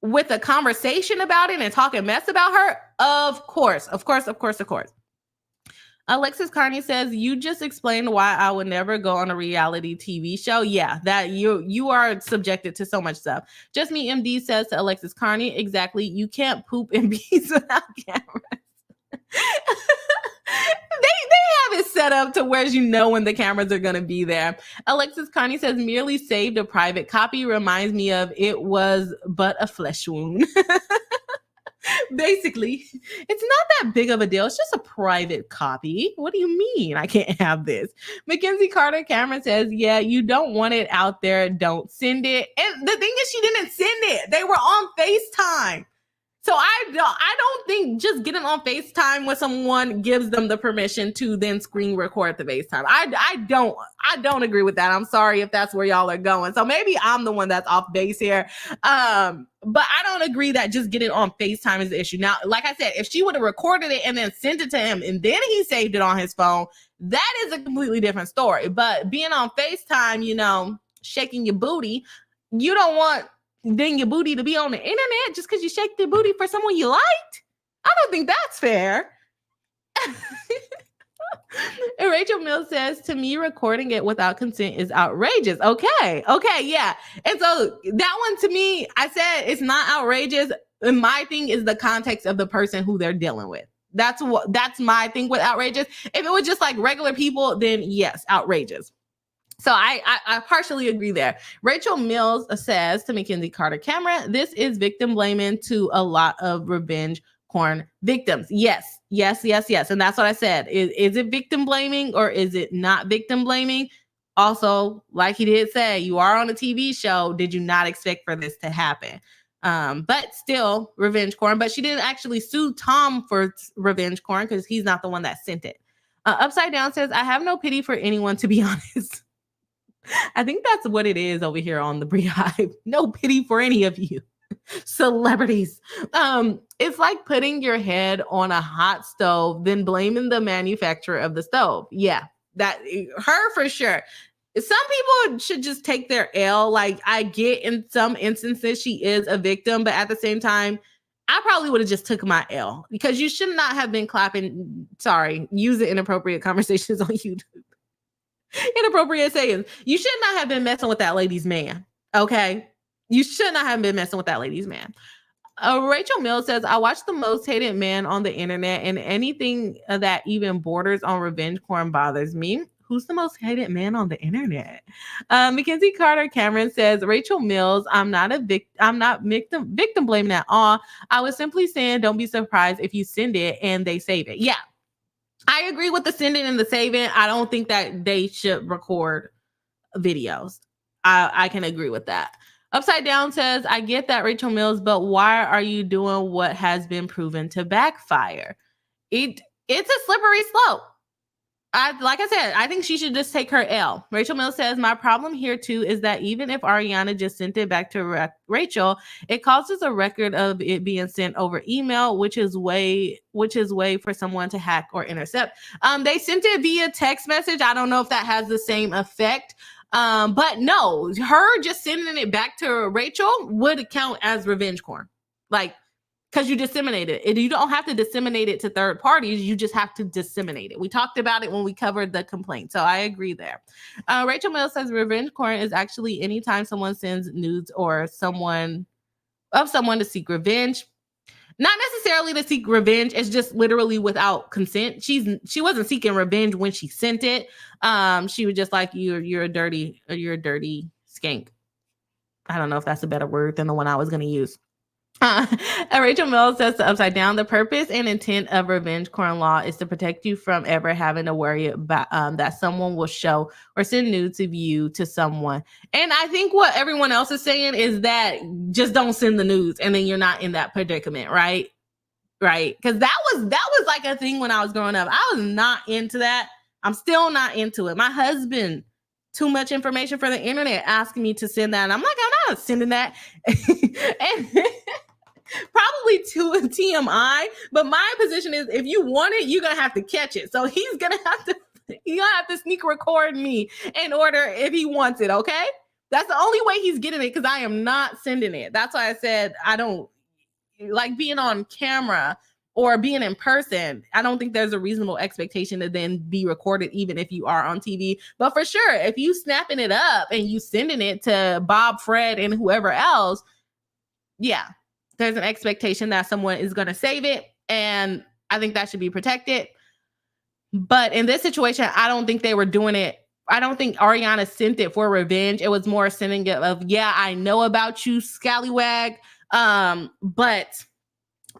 with a conversation about it and talking mess about her, of course. Alexis Carney says, you just explained why I would never go on a reality TV show. Yeah, that you are subjected to so much stuff. Just Me MD says to Alexis Carney, exactly, you can't poop in peace without cameras. They have it set up to where you know when the cameras are going to be there. Alexis Carney says, merely saved a private copy. Reminds me of it was but a flesh wound. Basically, it's not that big of a deal. It's just a private copy. What do you mean I can't have this? Mackenzie Carter Cameron says, yeah, you don't want it out there. Don't send it. And the thing is, she didn't send it. They were on FaceTime. So I don't think just getting on FaceTime with someone gives them the permission to then screen record the FaceTime. I don't agree with that. I'm sorry if that's where y'all are going. So maybe I'm the one that's off base here. But I don't agree that just getting on FaceTime is the issue. Now, like I said, if she would have recorded it and then sent it to him and then he saved it on his phone, that is a completely different story. But being on FaceTime, shaking your booty, you don't want then your booty to be on the internet just because you shake the booty for someone you liked. I don't think that's fair. And Rachel Mills says, to me, recording it without consent is outrageous. Okay, yeah. And so that one, to me, I said it's not outrageous. And my thing is the context of the person who they're dealing with. That's my thing with outrageous. If it was just like regular people, then yes, outrageous. So I partially agree there. Rachel Mills says to Mackenzie Carter Cameron, this is victim blaming to a lot of revenge porn victims. Yes. And that's what I said. Is it victim blaming or is it not victim blaming? Also, like he did say, you are on a TV show. Did you not expect for this to happen? But still revenge porn. But she didn't actually sue Tom for revenge porn because he's not the one that sent it. Upside Down says, I have no pity for anyone, to be honest. I think that's what it is over here on the Bree Hive. No pity for any of you. Celebrities. It's like putting your head on a hot stove, then blaming the manufacturer of the stove. Yeah, that her for sure. Some people should just take their L. Like, I get in some instances she is a victim, but at the same time, I probably would have just took my L, because you should not have been clapping. Sorry, using inappropriate conversations on YouTube. Inappropriate sayings. You should not have been messing with that lady's man. Okay. You should not have been messing with that lady's man. Rachel Mills says, I watch the most hated man on the internet, and anything that even borders on revenge porn bothers me. Who's the most hated man on the internet? Mackenzie Carter Cameron says, Rachel Mills, I'm not victim blaming at all. I was simply saying, don't be surprised if you send it and they save it. Yeah, I agree with the sending and the saving. I don't think that they should record videos. I can agree with that. Upside Down says, I get that, Rachel Mills, but why are you doing what has been proven to backfire? It's a slippery slope. Like I said, I think she should just take her L. Rachel Mills says, my problem here too is that even if Ariana just sent it back to Rachel, it causes a record of it being sent over email, which is way for someone to hack or intercept. They sent it via text message. I don't know if that has the same effect. But no, her just sending it back to Rachel would count as revenge porn. Like, because you disseminated it. You don't have to disseminate it to third parties. You just have to disseminate it. We talked about it when we covered the complaint. So I agree there. Rachel Mills says revenge porn is actually anytime someone sends nudes or someone to seek revenge. Not necessarily to seek revenge. It's just literally without consent. She wasn't seeking revenge when she sent it. She was just like, you're a dirty skank. I don't know if that's a better word than the one I was going to use. Rachel Mills says to Upside Down, the purpose and intent of revenge porn law is to protect you from ever having to worry about that someone will show or send nudes of you to someone. And I think what everyone else is saying is that just don't send the nudes, and then you're not in that predicament, right? Right? Because that was like a thing when I was growing up. I was not into that. I'm still not into it. My husband, too much information for the internet, asking me to send that. And I'm like, I'm not sending that. And probably to a TMI, but my position is, if you want it, you're gonna have to catch it. So he's gonna have to sneak record me in order if he wants it. Okay, that's the only way he's getting it, because I am not sending it. That's why I said I don't like being on camera or being in person. I don't think there's a reasonable expectation to then be recorded, even if you are on TV. But for sure, if you snapping it up and you sending it to Bob, Fred, and whoever else, yeah, there's an expectation that someone is going to save it, and I think that should be protected. But in this situation, I don't think they were doing it. I don't think Ariana sent it for revenge. It was more sending it of, yeah, I know about you, scallywag. But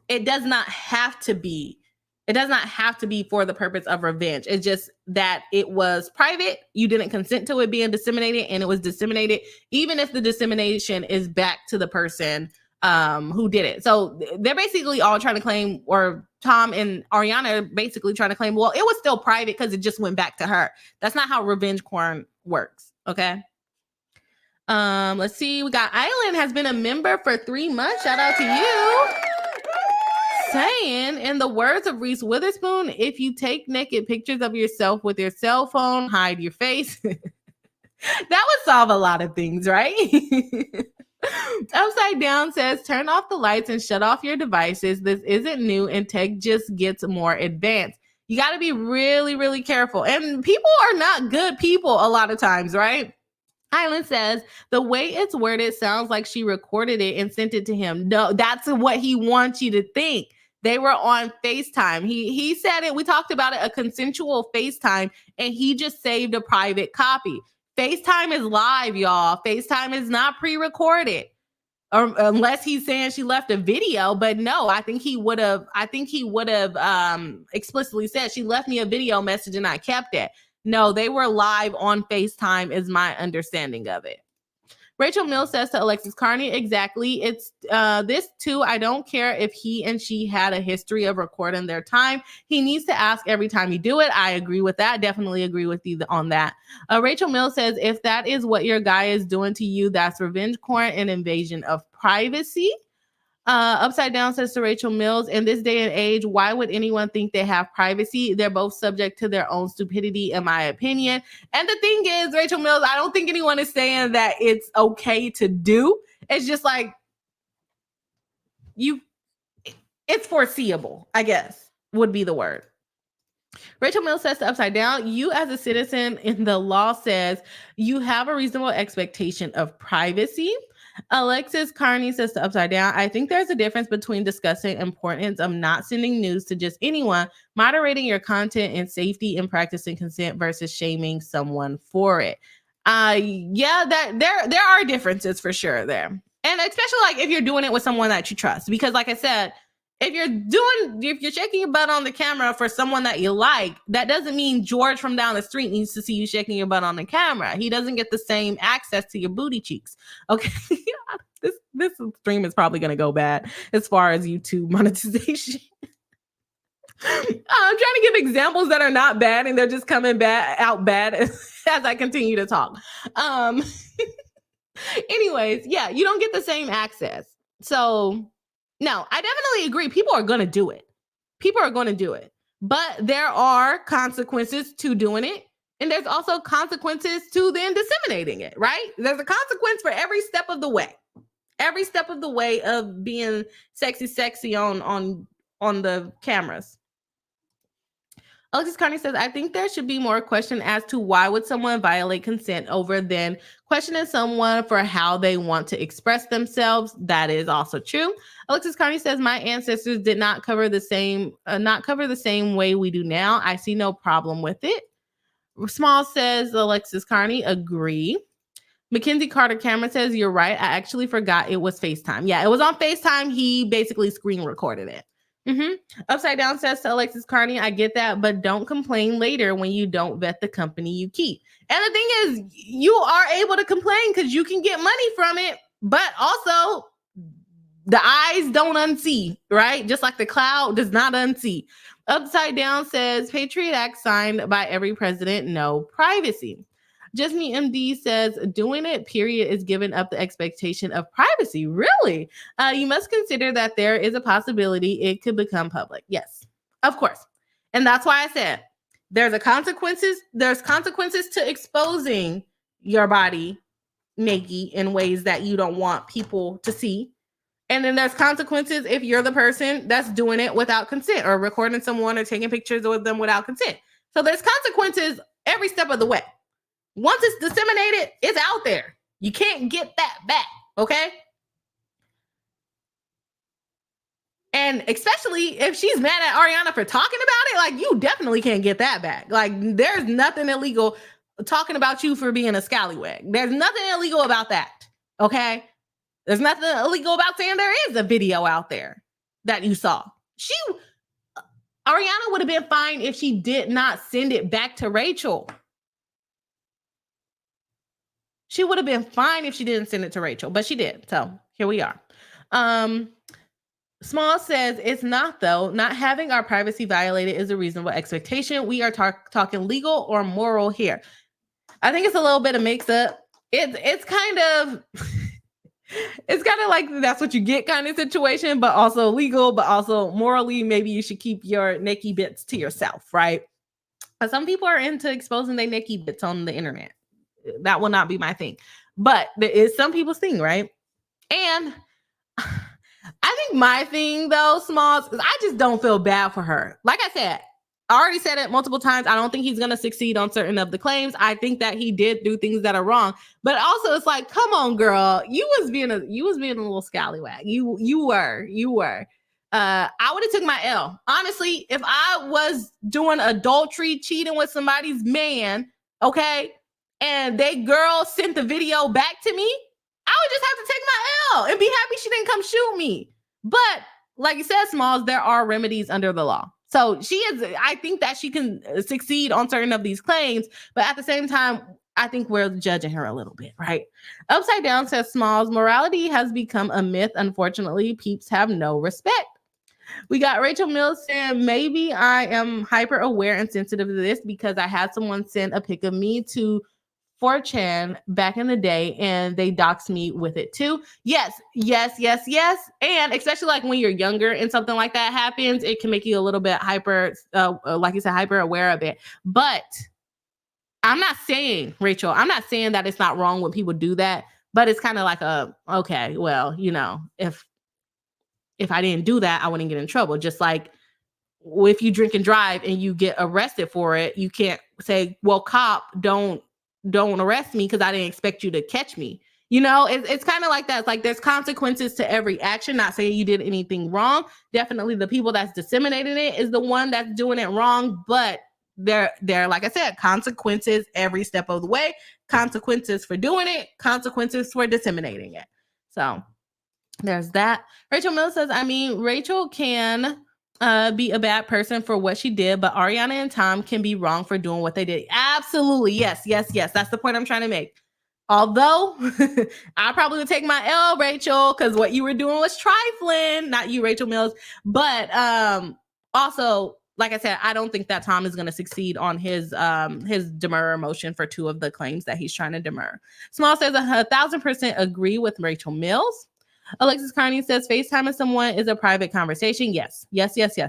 it does not have to be. It does not have to be for the purpose of revenge. It's just that it was private. You didn't consent to it being disseminated, and it was disseminated, even if the dissemination is back to the person who did it. So they're basically all trying to claim, or Tom and Ariana are basically trying to claim, well, it was still private because it just went back to her. That's not how revenge porn works. Okay. Let's see. We got Island has been a member for 3 months. Shout out to you. Saying, in the words of Reese Witherspoon, if you take naked pictures of yourself with your cell phone, hide your face. That would solve a lot of things, right? Upside Down says, turn off the lights and shut off your devices. This isn't new, and tech just gets more advanced. You got to be really, really careful. And people are not good people a lot of times, right? Island says, the way it's worded sounds like she recorded it and sent it to him. No, that's what he wants you to think. They were on FaceTime. He said it. We talked about it, a consensual FaceTime, and he just saved a private copy. FaceTime is live, y'all. FaceTime is not pre-recorded, unless he's saying she left a video. But no, I think he would have explicitly said, she left me a video message and I kept it. No, they were live on FaceTime is my understanding of it. Rachel Mills says to Alexis Carney, exactly. It's this too. I don't care if he and she had a history of recording their time. He needs to ask every time you do it. I agree with that. Definitely agree with you on that. Rachel Mills says, if that is what your guy is doing to you, that's revenge porn and invasion of privacy. Upside Down says to Rachel Mills, in this day and age, why would anyone think they have privacy? They're both subject to their own stupidity, in my opinion. And the thing is, Rachel Mills, I don't think anyone is saying that it's okay to do. It's just like, it's foreseeable, I guess, would be the word. Rachel Mills says to Upside Down, you as a citizen in the law says you have a reasonable expectation of privacy. Alexis Carney says to Upside Down, I think there's a difference between discussing importance of not sending news to just anyone, moderating your content and safety and practicing consent versus shaming someone for it. Yeah, that there are differences for sure there. And especially like if you're doing it with someone that you trust, because like I said, if you're shaking your butt on the camera for someone that you like, that doesn't mean George from down the street needs to see you shaking your butt on the camera. He doesn't get the same access to your booty cheeks. Okay. This stream is probably going to go bad as far as YouTube monetization. I'm trying to give examples that are not bad and they're just coming out bad as I continue to talk. Anyways, yeah, you don't get the same access. So no, I definitely agree. People are going to do it. People are going to do it. But there are consequences to doing it. And there's also consequences to then disseminating it, right? There's a consequence for every step of the way. Every step of the way of being sexy on the cameras. Alexis Carney says, I think there should be more question as to why would someone violate consent over than questioning someone for how they want to express themselves. That is also true. Alexis Carney says, my ancestors did not cover the same way we do now. I see no problem with it. Small says, Alexis Carney, agree. Mackenzie Carter Cameron says, you're right. I actually forgot it was FaceTime. Yeah, it was on FaceTime. He basically screen recorded it. Upside Down says to Alexis Carney, I get that, but don't complain later when you don't vet the company you keep. And the thing is, you are able to complain because you can get money from it, but also the eyes don't unsee, right? Just like the cloud does not unsee. Upside Down says, Patriot Act signed by every president, no privacy. Just Me MD says, doing it, period, is giving up the expectation of privacy. Really? You must consider that there is a possibility it could become public. Yes, of course. And that's why I said there's consequences to exposing your body naked in ways that you don't want people to see. And then there's consequences if you're the person that's doing it without consent or recording someone or taking pictures with them without consent. So there's consequences every step of the way. Once it's disseminated, it's out there. You can't get that back, okay? And especially if she's mad at Ariana for talking about it, like you definitely can't get that back. Like there's nothing illegal talking about you for being a scallywag. There's nothing illegal about that, okay? There's nothing illegal about saying there is a video out there that you saw. Ariana would have been fine if she did not send it back to Rachel. She would have been fine if she didn't send it to Rachel, but she did. So here we are. Small says, it's not though. Not having our privacy violated is a reasonable expectation. We are talking legal or moral here. I think it's a little bit of mix up. It's kind of like that's what you get kind of situation, but also legal, but also morally, maybe you should keep your naked bits to yourself, right? But some people are into exposing their naked bits on the internet. That will not be my thing, but there is some people's thing, right? And I think my thing though, Smalls, is I just don't feel bad for her. Like I said, I already said it multiple times. I don't think he's going to succeed on certain of the claims. I think that he did do things that are wrong, but also it's like, come on, girl, you was being a little scallywag. You were. I would have took my L. Honestly, if I was doing adultery, cheating with somebody's man, okay, and they girl sent the video back to me, I would just have to take my L and be happy she didn't come shoot me. But like you said, Smalls, there are remedies under the law. So I think that she can succeed on certain of these claims, but at the same time, I think we're judging her a little bit, right? Upside Down says, Smalls, morality has become a myth. Unfortunately, peeps have no respect. We got Rachel Mills saying, maybe I am hyper aware and sensitive to this because I had someone send a pic of me to 4chan back in the day and they doxed me with it too. Yes. And especially like when you're younger and something like that happens, it can make you a little bit hyper, like you said, hyper aware of it. But I'm not saying, Rachel, I'm not saying that it's not wrong when people do that, but it's kind of like okay, well, if I didn't do that, I wouldn't get in trouble. Just like if you drink and drive and you get arrested for it, you can't say, well, cop, don't arrest me because I didn't expect you to catch me. It's kind of like that. It's like there's consequences to every action. Not saying you did anything wrong. Definitely the people that's disseminating it is the one that's doing it wrong. But there, like I said, consequences every step of the way. Consequences for doing it. Consequences for disseminating it. So there's that. Rachel Mills says, Rachel can be a bad person for what she did, but Ariana and Tom can be wrong for doing what they did. Absolutely. Yes. That's the point I'm trying to make. Although I probably would take my L, Rachel, because what you were doing was trifling. Not you, Rachel Mills. But also, like I said, I don't think that Tom is going to succeed on his demurrer motion for 2 of the claims that he's trying to demur. Small says 1,000% agree with Rachel Mills. Alexis Carney says FaceTiming someone is a private conversation. Yes.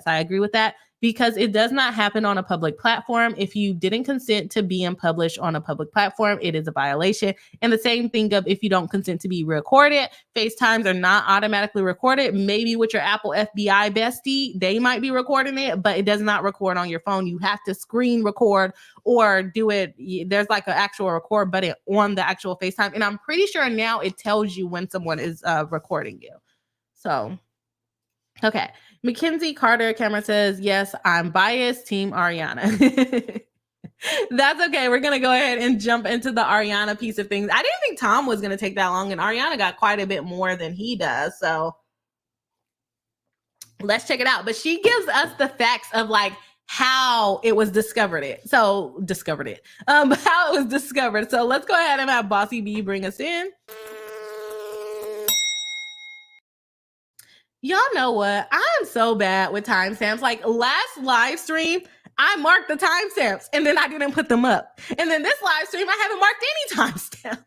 I agree with that because it does not happen on a public platform. If you didn't consent to being published on a public platform, it is a violation. And the same thing of if you don't consent to be recorded, FaceTimes are not automatically recorded. Maybe with your Apple FBI bestie, they might be recording it, but it does not record on your phone. You have to screen record or do it. There's like an actual record button on the actual FaceTime. And I'm pretty sure now it tells you when someone is recording you. So, okay. Mackenzie Carter Cameron says, yes, I'm biased, Team Ariana. That's okay. We're going to go ahead and jump into the Ariana piece of things. I didn't think Tom was going to take that long, and Ariana got quite a bit more than he does. So let's check it out. But she gives us the facts of like how it was discovered. How it was discovered. So let's go ahead and have Bossy B bring us in. Y'all know what? I'm so bad with timestamps. Like last live stream, I marked the timestamps and then I didn't put them up. And then this live stream, I haven't marked any timestamps.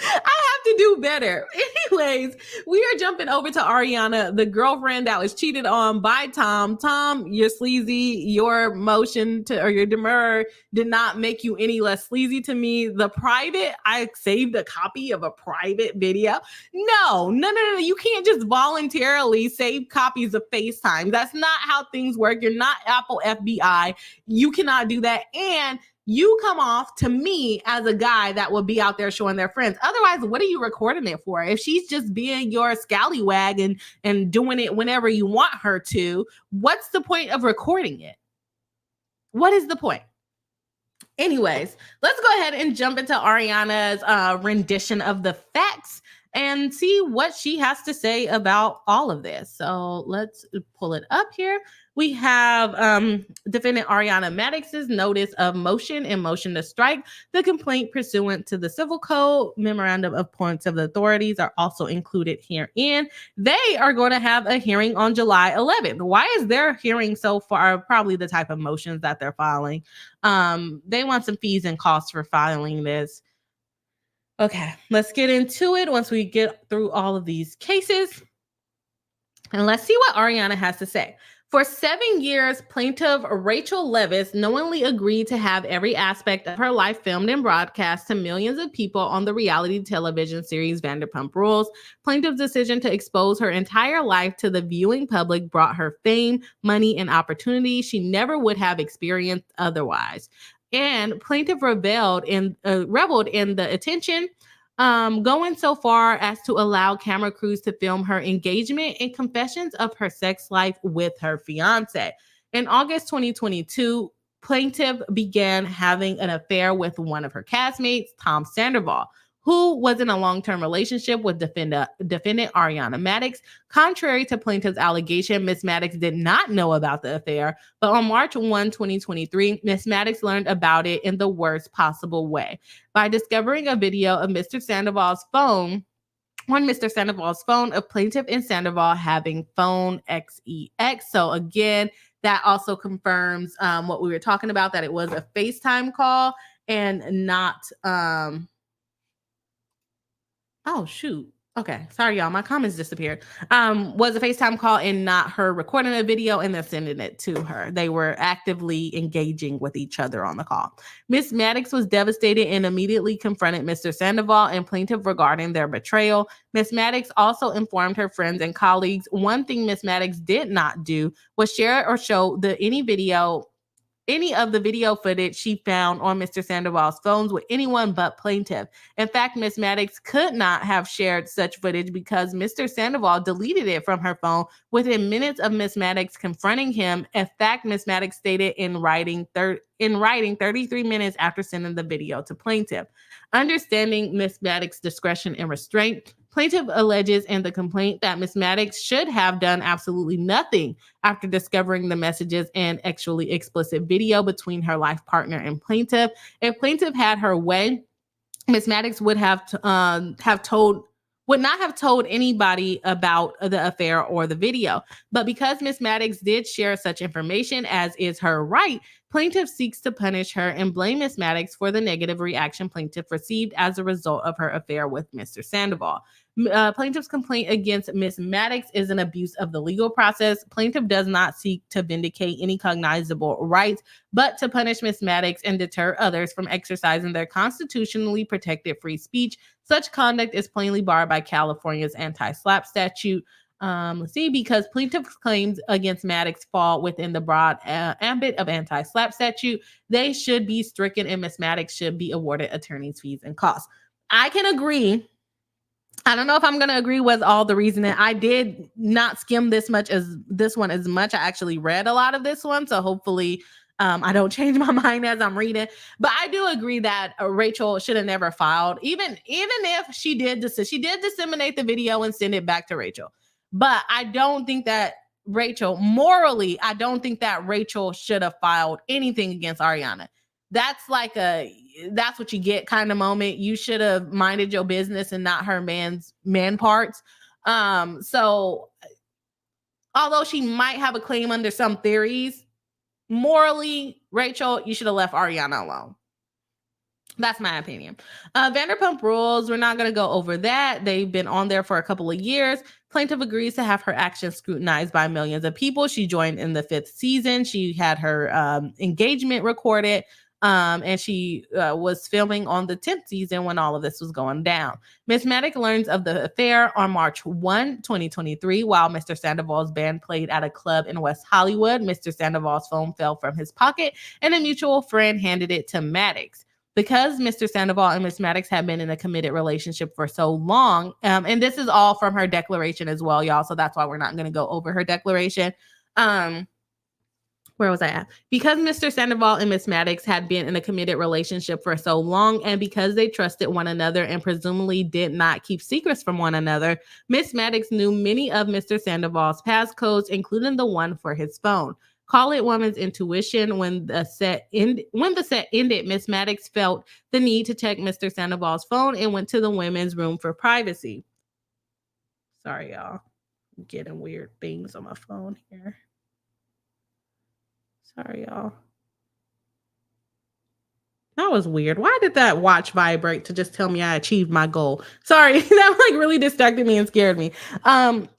I have to do better. Anyways, we are jumping over to Ariana, the girlfriend that was cheated on by Tom. Tom, you're sleazy. Your motion or your demur did not make you any less sleazy to me. The private, I saved a copy of a private video. No. You can't just voluntarily save copies of FaceTime. That's not how things work. You're not Apple FBI. You cannot do that. And you come off to me as a guy that will be out there showing their friends. Otherwise, what are you recording it for? If she's just being your scallywag and doing it whenever you want her to, what's the point of recording it? What is the point? Anyways, let's go ahead and jump into Ariana's rendition of the facts and see what she has to say about all of this. So let's pull it up here. We have defendant Ariana Madix's notice of motion and motion to strike. The complaint pursuant to the Civil Code memorandum of points of the authorities are also included herein. They are going to have a hearing on July 11th. Why is their hearing so far? Probably the type of motions that they're filing. They want some fees and costs for filing this. Okay, let's get into it once we get through all of these cases. And let's see what Ariana has to say. For 7 years, plaintiff Rachel Leviss knowingly agreed to have every aspect of her life filmed and broadcast to millions of people on the reality television series Vanderpump Rules. Plaintiff's decision to expose her entire life to the viewing public brought her fame, money, and opportunity she never would have experienced otherwise. And plaintiff reveled in the attention, going so far as to allow camera crews to film her engagement and confessions of her sex life with her fiance. In August 2022, plaintiff began having an affair with one of her castmates, Tom Sandoval. who was in a long-term relationship with defendant Ariana Madix. Contrary to plaintiff's allegation, Ms. Madix did not know about the affair, but on March 1, 2023, Ms. Madix learned about it in the worst possible way by discovering a video of Mr. Sandoval's phone on Mr. Sandoval's phone of plaintiff and Sandoval having phone XEX. So again, that also confirms what we were talking about, that it was a FaceTime call and not oh shoot. Okay, sorry y'all, my comments disappeared. Was a FaceTime call and not her recording a video and then sending it to her. They were actively engaging with each other on the call. Miss Madix was devastated and immediately confronted Mr. Sandoval and plaintiff regarding their betrayal. Miss Madix also informed her friends and colleagues. One thing Miss Madix did not do was share or show any of the video footage she found on Mr. Sandoval's phones with anyone but plaintiff. In fact, Ms. Madix could not have shared such footage because Mr. Sandoval deleted it from her phone within minutes of Ms. Madix confronting him. In fact, Ms. Madix stated in writing 33 minutes after sending the video to plaintiff. Understanding Ms. Madix's discretion and restraint, plaintiff alleges in the complaint that Ms. Madix should have done absolutely nothing after discovering the messages and actually explicit video between her life partner and plaintiff. If plaintiff had her way, Ms. Madix would not have told anybody about the affair or the video. But because Ms. Madix did share such information, as is her right, plaintiff seeks to punish her and blame Ms. Madix for the negative reaction plaintiff received as a result of her affair with Mr. Sandoval. Plaintiff's complaint against Ms. Madix is an abuse of the legal process. Plaintiff does not seek to vindicate any cognizable rights, but to punish Ms. Madix and deter others from exercising their constitutionally protected free speech. Such conduct is plainly barred by California's anti-SLAPP statute. Because plaintiff's claims against Madix fall within the broad ambit of anti-SLAPP statute, they should be stricken and Ms. Madix should be awarded attorney's fees and costs. I can agree. I don't know if I'm going to agree with all the reasoning. I did not skim this one as much. I actually read a lot of this one, so hopefully I don't change my mind as I'm reading. But I do agree that Rachel should have never filed, even if she did disseminate the video and send it back to Rachel. But I don't think that morally, I don't think that Rachel should have filed anything against Ariana. That's like that's what you get kind of moment. You should have minded your business and not her man parts. So although she might have a claim under some theories, morally, Rachel, you should have left Ariana alone. That's my opinion. Vanderpump Rules, we're not going to go over that. They've been on there for a couple of years. Plaintiff agrees to have her actions scrutinized by millions of people. She joined in the 5th season. She had her engagement recorded. And she was filming on the 10th season when all of this was going down. Ms. Madix learns of the affair on March 1, 2023, while Mr. Sandoval's band played at a club in West Hollywood. Mr. Sandoval's phone fell from his pocket and a mutual friend handed it to Madix. Because Mr. Sandoval and Ms. Madix have been in a committed relationship for so long, and this is all from her declaration as well, y'all, so that's why we're not going to go over her declaration. Where was I at? Because Mr. Sandoval and Ms. Madix had been in a committed relationship for so long, and because they trusted one another and presumably did not keep secrets from one another, Ms. Madix knew many of Mr. Sandoval's passcodes, including the one for his phone. Call it woman's intuition. When the set ended, Ms. Madix felt the need to check Mr. Sandoval's phone and went to the women's room for privacy. Sorry, y'all. I'm getting weird things on my phone here. Sorry, y'all. That was weird. Why did that watch vibrate to just tell me I achieved my goal? Sorry, that really distracted me and scared me.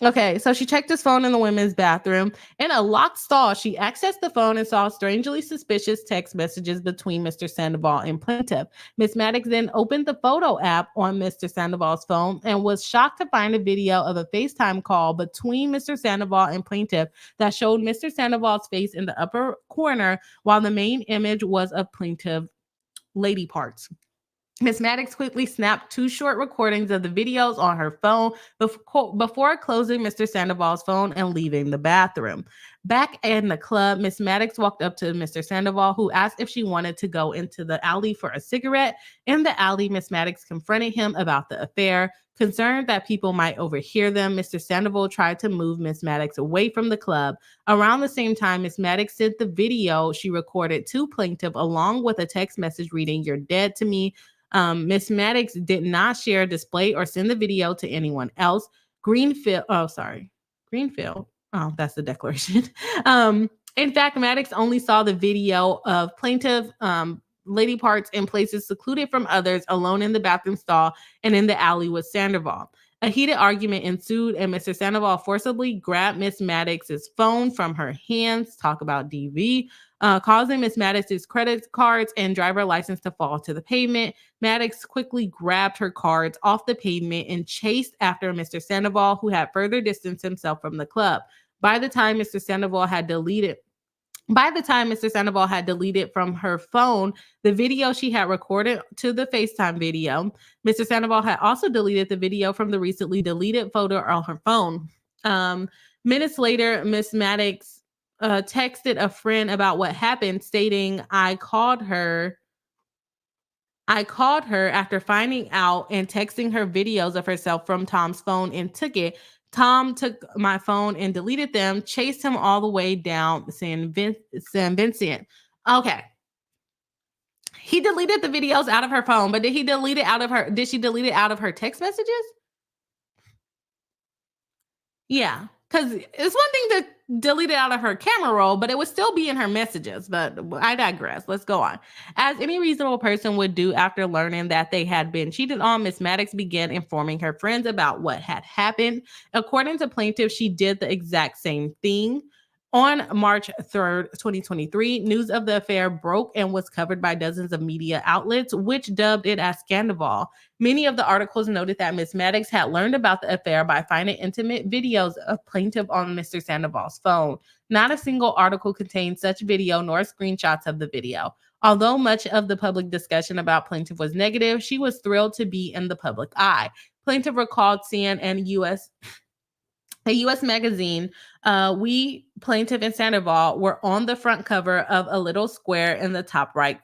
Okay, so she checked his phone in the women's bathroom. In a locked stall, she accessed the phone and saw strangely suspicious text messages between Mr. Sandoval and plaintiff. Ms. Madix then opened the photo app on Mr. Sandoval's phone and was shocked to find a video of a FaceTime call between Mr. Sandoval and plaintiff that showed Mr. Sandoval's face in the upper corner while the main image was of plaintiff lady parts. Ms. Madix quickly snapped 2 short recordings of the videos on her phone before closing Mr. Sandoval's phone and leaving the bathroom. Back in the club, Ms. Madix walked up to Mr. Sandoval, who asked if she wanted to go into the alley for a cigarette. In the alley, Ms. Madix confronted him about the affair. Concerned that people might overhear them, Mr. Sandoval tried to move Ms. Madix away from the club. Around the same time, Ms. Madix sent the video she recorded to plaintiff along with a text message reading, "You're dead to me." Ms. Madix did not share, display, or send the video to anyone else. Greenfield. Oh, that's the declaration. In fact, Madix only saw the video of plaintiff lady parts in places secluded from others, alone in the bathroom stall and in the alley with Sandoval. A heated argument ensued, and Mr. Sandoval forcibly grabbed Ms. Madix's phone from her hands. Talk about DV. Causing Ms. Madix's credit cards and driver license to fall to the pavement. Madix quickly grabbed her cards off the pavement and chased after Mr. Sandoval, who had further distanced himself from the club. By the time Mr. Sandoval had deleted from her phone the video she had recorded to the FaceTime video, Mr. Sandoval had also deleted the video from the recently deleted photo on her phone. Minutes later, Ms. Madix texted a friend about what happened, stating, I called her after finding out and texting her videos of herself from Tom's phone and took it. Tom took my phone and deleted them, chased him all the way down San Vincent. Okay. He deleted the videos out of her phone, but did she delete it out of her text messages? Yeah. Because it's one thing to delete it out of her camera roll, but it would still be in her messages. But I digress. Let's go on. As any reasonable person would do after learning that they had been cheated on, Ms. Madix began informing her friends about what had happened. According to plaintiff, she did the exact same thing. On March 3rd, 2023, news of the affair broke and was covered by dozens of media outlets, which dubbed it as Scandoval. Many of the articles noted that Ms. Madix had learned about the affair by finding intimate videos of plaintiff on Mr. Sandoval's phone. Not a single article contained such video nor screenshots of the video. Although much of the public discussion about plaintiff was negative, she was thrilled to be in the public eye. Plaintiff recalled seeing a U.S. magazine, we, plaintiff and Sandoval, were on the front cover of a little square in the top right.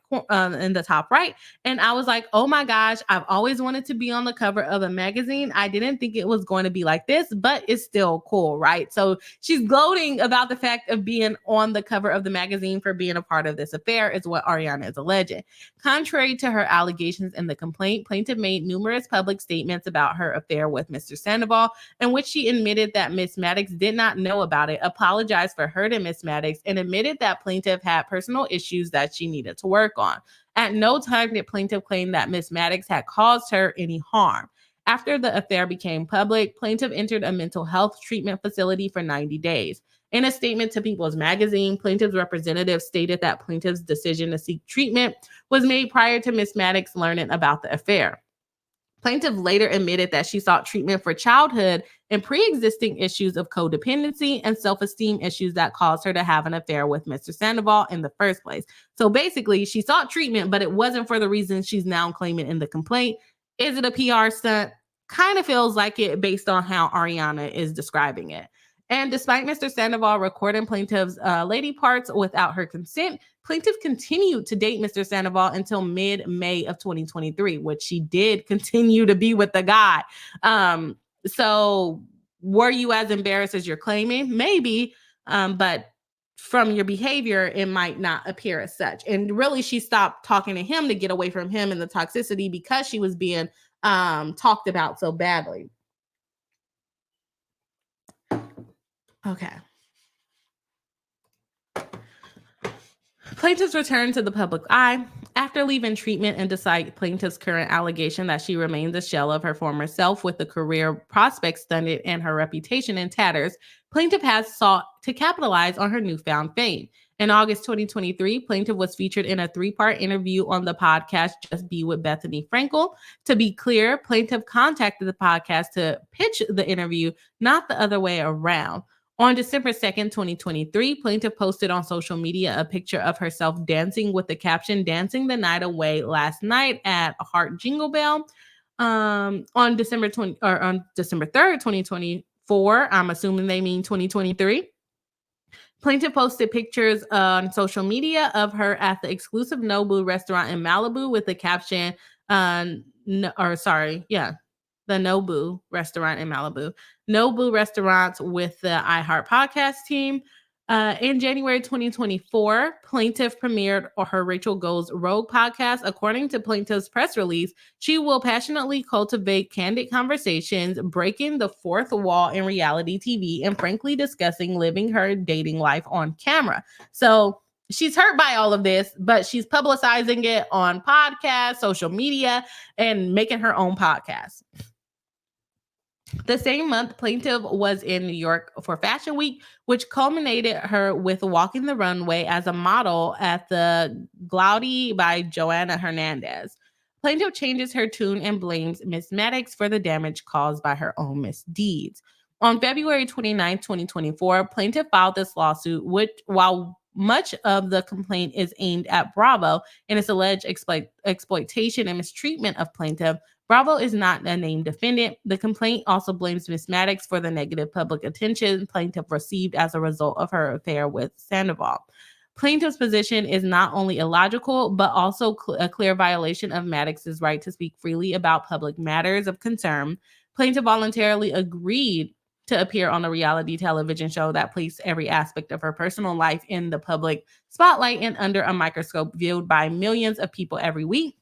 And I was like, oh my gosh, I've always wanted to be on the cover of a magazine. I didn't think it was going to be like this, but it's still cool, right? So she's gloating about the fact of being on the cover of the magazine for being a part of this affair, is what Ariana is alleging. Contrary to her allegations in the complaint, plaintiff made numerous public statements about her affair with Mr. Sandoval, in which she admitted that Ms. Madix did not know about it, apologized for hurting Ms. Madix, and admitted that plaintiff had personal issues that she needed to work on. At no time did plaintiff claim that Ms. Madix had caused her any harm. After the affair became public, plaintiff entered a mental health treatment facility for 90 days. In a statement to People's Magazine, plaintiff's representative stated that plaintiff's decision to seek treatment was made prior to Ms. Madix learning about the affair. Plaintiff later admitted that she sought treatment for childhood and pre-existing issues of codependency and self-esteem issues that caused her to have an affair with Mr. Sandoval in the first place. So basically, she sought treatment, but it wasn't for the reasons she's now claiming in the complaint. Is it a PR stunt? Kind of feels like it based on how Ariana is describing it. And despite Mr. Sandoval recording plaintiff's lady parts without her consent, plaintiff continued to date Mr. Sandoval until mid-May of 2023, which she did continue to be with the guy. So were you as embarrassed as you're claiming? Maybe, but from your behavior, it might not appear as such. And really, she stopped talking to him to get away from him and the toxicity because she was being talked about so badly. Okay. Plaintiff's return to the public eye. After leaving treatment and despite plaintiff's current allegation that she remains a shell of her former self with the career prospects stunted and her reputation in tatters, plaintiff has sought to capitalize on her newfound fame. In August 2023, plaintiff was featured in a 3-part interview on the podcast Just Be with Bethany Frankel. To be clear, plaintiff contacted the podcast to pitch the interview, not the other way around. On December 2nd, 2023, plaintiff posted on social media a picture of herself dancing with the caption, "Dancing the night away last night at Heart Jingle Bell." On December 3rd, 2024, I'm assuming they mean 2023. Plaintiff posted pictures on social media of her at the exclusive Nobu restaurant in Malibu with the caption, the Nobu restaurant in Malibu. Nobu restaurants with the iHeart podcast team. In January 2024, plaintiff premiered her Rachel Goes Rogue podcast. According to plaintiff's press release, she will passionately cultivate candid conversations, breaking the fourth wall in reality TV, and frankly discussing living her dating life on camera. So she's hurt by all of this, but she's publicizing it on podcasts, social media, and making her own podcast. The same month, plaintiff was in New York for Fashion Week, which culminated her with walking the runway as a model at the Gaudi by Joanna Hernandez. Plaintiff changes her tune and blames Miss Madix for the damage caused by her own misdeeds. On February 29, 2024, plaintiff filed this lawsuit, which, while much of the complaint is aimed at Bravo and its alleged exploitation and mistreatment of plaintiff, Bravo is not a named defendant. The complaint also blames Ms. Madix for the negative public attention plaintiff received as a result of her affair with Sandoval. Plaintiff's position is not only illogical, but also a clear violation of Madix's right to speak freely about public matters of concern. Plaintiff voluntarily agreed to appear on a reality television show that placed every aspect of her personal life in the public spotlight and under a microscope viewed by millions of people every week.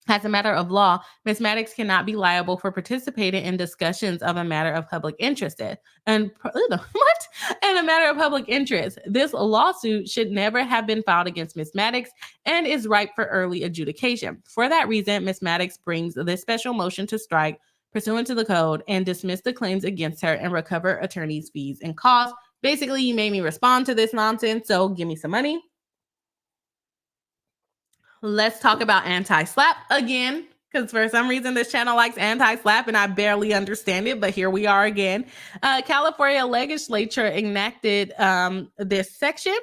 As a matter of law, Ms. Madix cannot be liable for participating in discussions of a matter of public interest. In a matter of public interest, this lawsuit should never have been filed against Ms. Madix and is ripe for early adjudication. For that reason, Ms. Madix brings this special motion to strike pursuant to the code and dismiss the claims against her and recover attorney's fees and costs. Basically, you made me respond to this nonsense, so give me some money. Let's talk about anti-slap again, because for some reason this channel likes anti-slap and I barely understand it, but here we are again. California legislature enacted this section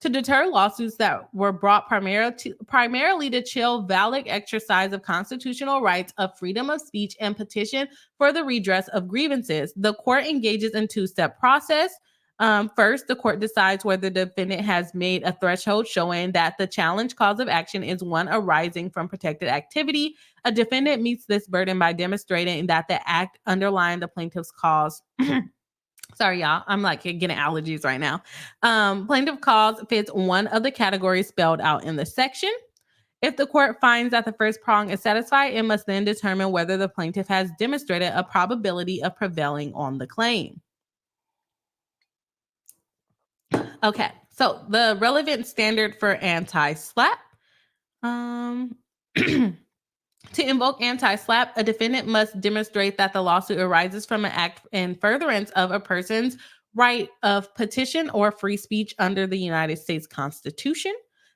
to deter lawsuits that were brought primarily to chill valid exercise of constitutional rights of freedom of speech and petition for the redress of grievances. The court engages in two-step process. First, the court decides whether the defendant has made a threshold showing that the challenge cause of action is one arising from protected activity. A defendant meets this burden by demonstrating that the act underlying the plaintiff's cause sorry, y'all, I'm like getting allergies right now. Plaintiff cause fits one of the categories spelled out in the section. If the court finds that the first prong is satisfied, it must then determine whether the plaintiff has demonstrated a probability of prevailing on the claim. Okay, so the relevant standard for anti-slap. To invoke anti-slap, a defendant must demonstrate that the lawsuit arises from an act in furtherance of a person's right of petition or free speech under the United States Constitution.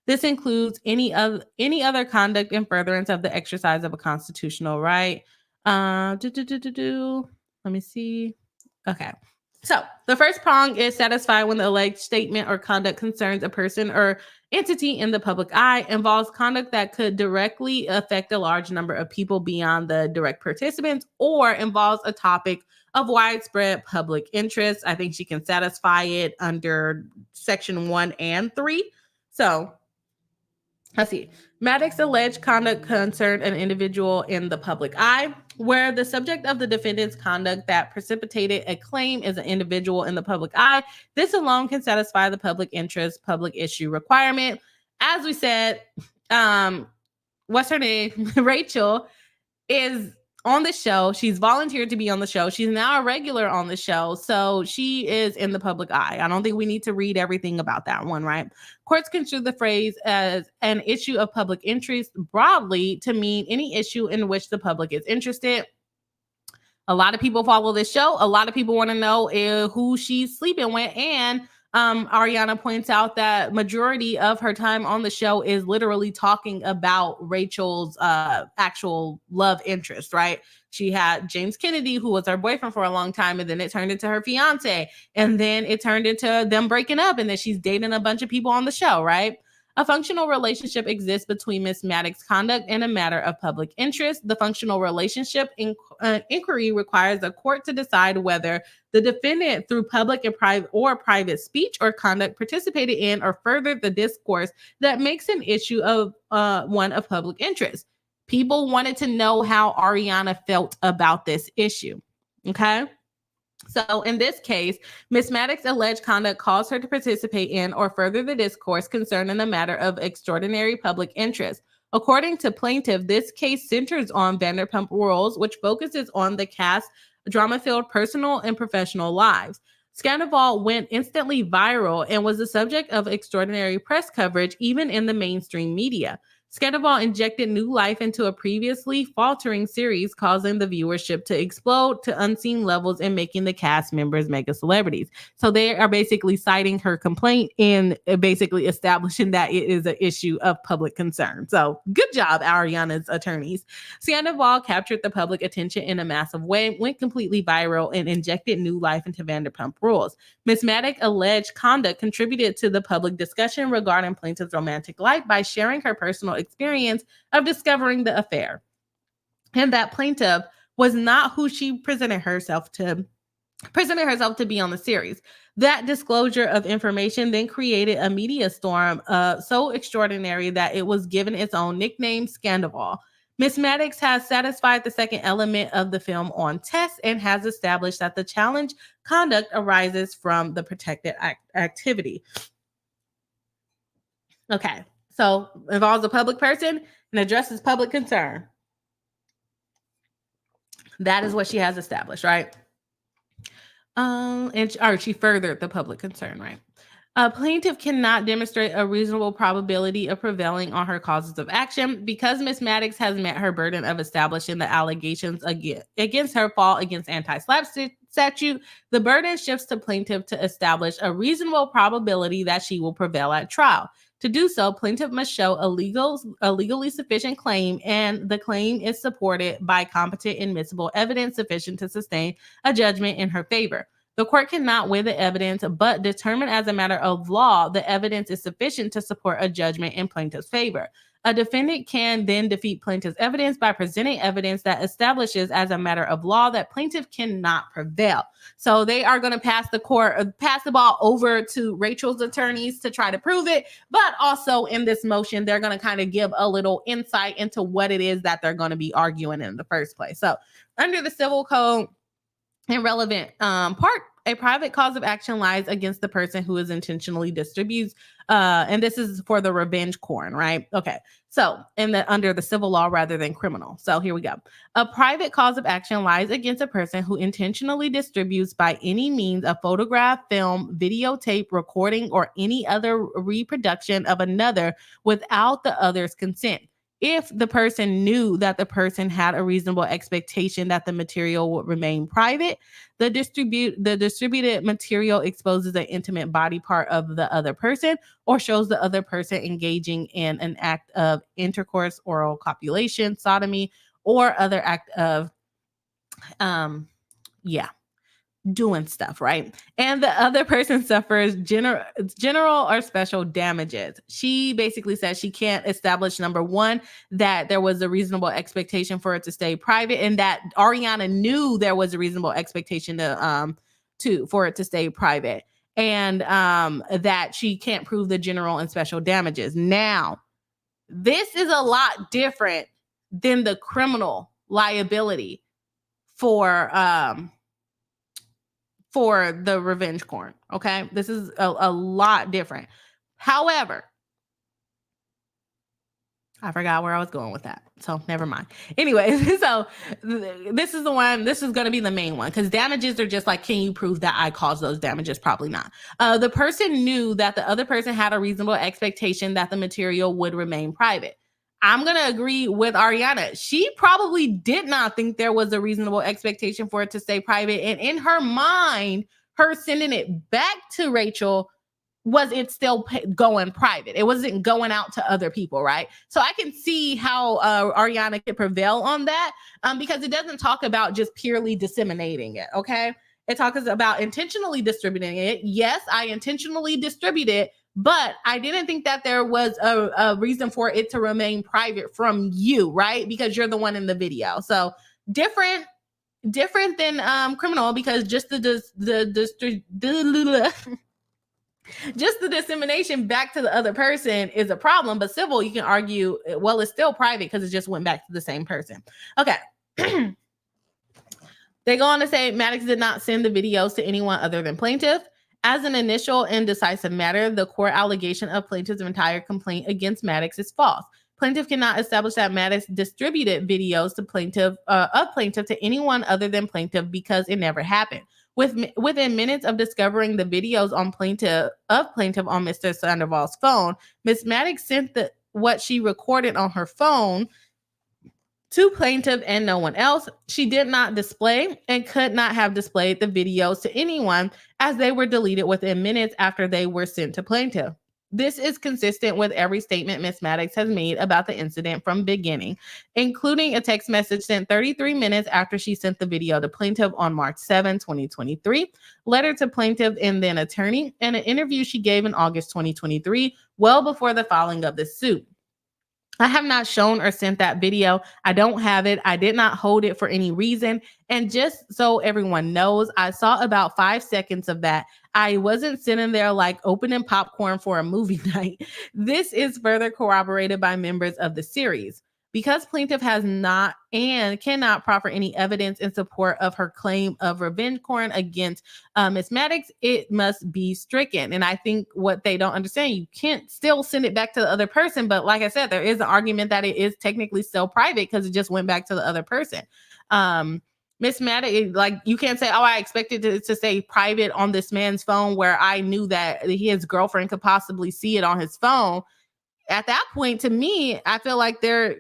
This includes any other conduct in furtherance of the exercise of a constitutional right. Let me see. Okay. So the first prong is satisfied when the alleged statement or conduct concerns a person or entity in the public eye, involves conduct that could directly affect a large number of people beyond the direct participants, or involves a topic of widespread public interest. I think she can satisfy it under section 1 and 3. So let's see. Madix alleged conduct concerned an individual in the public eye, where the subject of the defendant's conduct that precipitated a claim is an individual in the public eye. This alone can satisfy the public interest, public issue requirement. As we said, what's her name? Rachel is on the show. She's volunteered to be on the show. She's now a regular on the show. So she is in the public eye. I don't think we need to read everything about that one, right? Courts construe the phrase as an issue of public interest broadly to mean any issue in which the public is interested. A lot of people follow this show. A lot of people want to know who she's sleeping with and Ariana points out that majority of her time on the show is literally talking about Rachel's actual love interest, right? She had James Kennedy, who was her boyfriend for a long time, and then it turned into her fiance, and then it turned into them breaking up, and then she's dating a bunch of people on the show, right? A functional relationship exists between Ms. Madix's conduct and a matter of public interest. The functional relationship inquiry requires the court to decide whether the defendant, through public and private speech or conduct, participated in or furthered the discourse that makes an issue of one of public interest. People wanted to know how Ariana felt about this issue. Okay. So in this case, Ms. Madix's alleged conduct caused her to participate in or further the discourse concerning a matter of extraordinary public interest. According to plaintiff, this case centers on Vanderpump Rules, which focuses on the cast's drama-filled personal and professional lives. Scandoval went instantly viral and was the subject of extraordinary press coverage, even in the mainstream media. Sandoval injected new life into a previously faltering series, causing the viewership to explode to unseen levels and making the cast members mega celebrities. So they are basically citing her complaint and basically establishing that it is an issue of public concern. So good job, Ariana's attorneys. Sandoval captured the public attention in a massive way, went completely viral, and injected new life into Vanderpump Rules. Ms. Madix's alleged conduct contributed to the public discussion regarding plaintiff's romantic life by sharing her personal experience of discovering the affair, and that plaintiff was not who she presented herself to be on the series. That disclosure of information then created a media storm so extraordinary that it was given its own nickname, Scandoval. Ms. Madix has satisfied the second element of the film on test and has established that the challenge conduct arises from the protected activity. Okay, so involves a public person and addresses public concern. That is what she has established, right? And she furthered the public concern, right? A plaintiff cannot demonstrate a reasonable probability of prevailing on her causes of action because Ms. Madix has met her burden of establishing the allegations against her fall against anti-SLAPP statute. The burden shifts to plaintiff to establish a reasonable probability that she will prevail at trial. To do so, plaintiff must show a legally sufficient claim, and the claim is supported by competent admissible evidence sufficient to sustain a judgment in her favor. The court cannot weigh the evidence, but determine as a matter of law the evidence is sufficient to support a judgment in plaintiff's favor. A defendant can then defeat plaintiff's evidence by presenting evidence that establishes as a matter of law that plaintiff cannot prevail. So they are going to pass the ball over to Rachel's attorneys to try to prove it. But also in this motion, they're going to kind of give a little insight into what it is that they're going to be arguing in the first place. So under the civil code, irrelevant part, a private cause of action lies against the person who is intentionally distributes, and this is for the revenge porn, right? Okay, so under the civil law rather than criminal. So here we go. A private cause of action lies against a person who intentionally distributes by any means a photograph, film, videotape, recording, or any other reproduction of another without the other's consent. If the person knew that the person had a reasonable expectation that the material would remain private, the distributed material exposes an intimate body part of the other person or shows the other person engaging in an act of intercourse, oral copulation, sodomy, or other act of, doing stuff, right? And the other person suffers general or special damages. She basically says she can't establish, number one, that there was a reasonable expectation for it to stay private, and that Ariana knew there was a reasonable expectation for it to stay private, and that she can't prove the general and special damages. Now, this is a lot different than the criminal liability for the revenge porn. Okay, this is a lot different. However, I forgot where I was going with that, so never mind. Anyway, so this is going to be the main one, because damages are just like, can you prove that I caused those damages? Probably not. The person knew that the other person had a reasonable expectation that the material would remain private. I'm going to agree with Ariana. She probably did not think there was a reasonable expectation for it to stay private. And in her mind, her sending it back to Rachel was it still going private? It wasn't going out to other people, right? So I can see how Ariana could prevail on that, because it doesn't talk about just purely disseminating it, okay? It talks about intentionally distributing it. Yes, I intentionally distributed, but I didn't think that there was a reason for it to remain private from you, right? Because you're the one in the video. So different than criminal, because just the just the dissemination back to the other person is a problem. But civil, you can argue, well, it's still private because it just went back to the same person. Okay. They go on to say Madix did not send the videos to anyone other than plaintiff. As an initial and decisive matter, the core allegation of plaintiff's entire complaint against Madix is false. Plaintiff cannot establish that Madix distributed videos to plaintiff to anyone other than plaintiff because it never happened. Within minutes of discovering the videos on plaintiff on Mr. Sandoval's phone, Ms. Madix sent what she recorded on her phone to plaintiff and no one else. She did not display and could not have displayed the videos to anyone, as they were deleted within minutes after they were sent to plaintiff. This is consistent with every statement Ms. Madix has made about the incident from beginning, including a text message sent 33 minutes after she sent the video to plaintiff on March 7, 2023, letter to plaintiff and then attorney, and an interview she gave in August 2023, well before the filing of the suit. I have not shown or sent that video. I don't have it. I did not hold it for any reason. And just so everyone knows, I saw about 5 seconds of that. I wasn't sitting there like opening popcorn for a movie night. This is further corroborated by members of the series. Because plaintiff has not and cannot proffer any evidence in support of her claim of revenge porn against Ms. Madix, it must be stricken. And I think what they don't understand, you can't still send it back to the other person. But like I said, there is an argument that it is technically still private because it just went back to the other person. Ms. Madix, like, you can't say, oh, I expected it to say private on this man's phone where I knew that his girlfriend could possibly see it on his phone. At that point, to me, I feel like the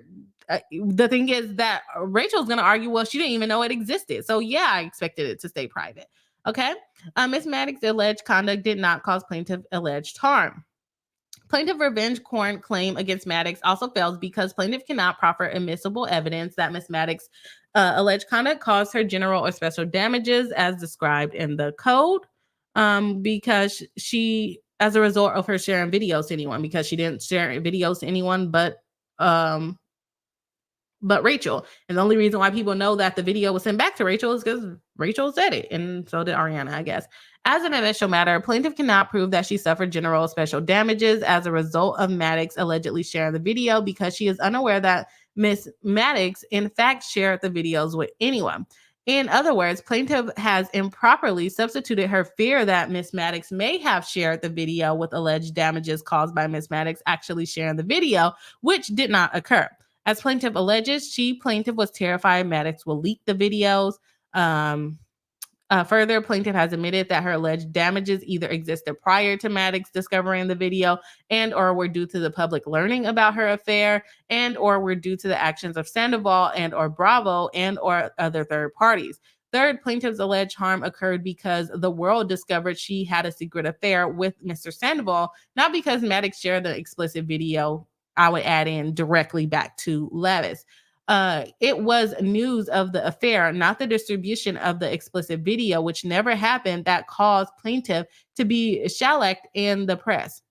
thing is that Rachel's going to argue, well, she didn't even know it existed. So yeah, I expected it to stay private. Okay. Ms. Madix's alleged conduct did not cause plaintiff alleged harm. Plaintiff revenge porn claim against Madix also fails because plaintiff cannot proffer admissible evidence that Ms. Madix's alleged conduct caused her general or special damages as described in the code, because she, as a result of her sharing videos to anyone, because she didn't share videos to anyone but Rachel. And the only reason why people know that the video was sent back to Rachel is because Rachel said it, and so did Ariana, I guess. As an initial matter, plaintiff cannot prove that she suffered general special damages as a result of Madix allegedly sharing the video because she is unaware that Ms. Madix in fact shared the videos with anyone. In other words, plaintiff has improperly substituted her fear that Ms. Madix may have shared the video with alleged damages caused by Ms. Madix actually sharing the video, which did not occur. As plaintiff alleges, plaintiff was terrified Madix will leak the videos. Further, plaintiff has admitted that her alleged damages either existed prior to Madix discovering the video and or were due to the public learning about her affair and or were due to the actions of Sandoval and or Bravo and or other third parties. Third, plaintiff's alleged harm occurred because the world discovered she had a secret affair with Mr. Sandoval, not because Madix shared the explicit video. I would add in directly back to Leviss. It was news of the affair, not the distribution of the explicit video, which never happened, that caused plaintiff to be shellacked in the press.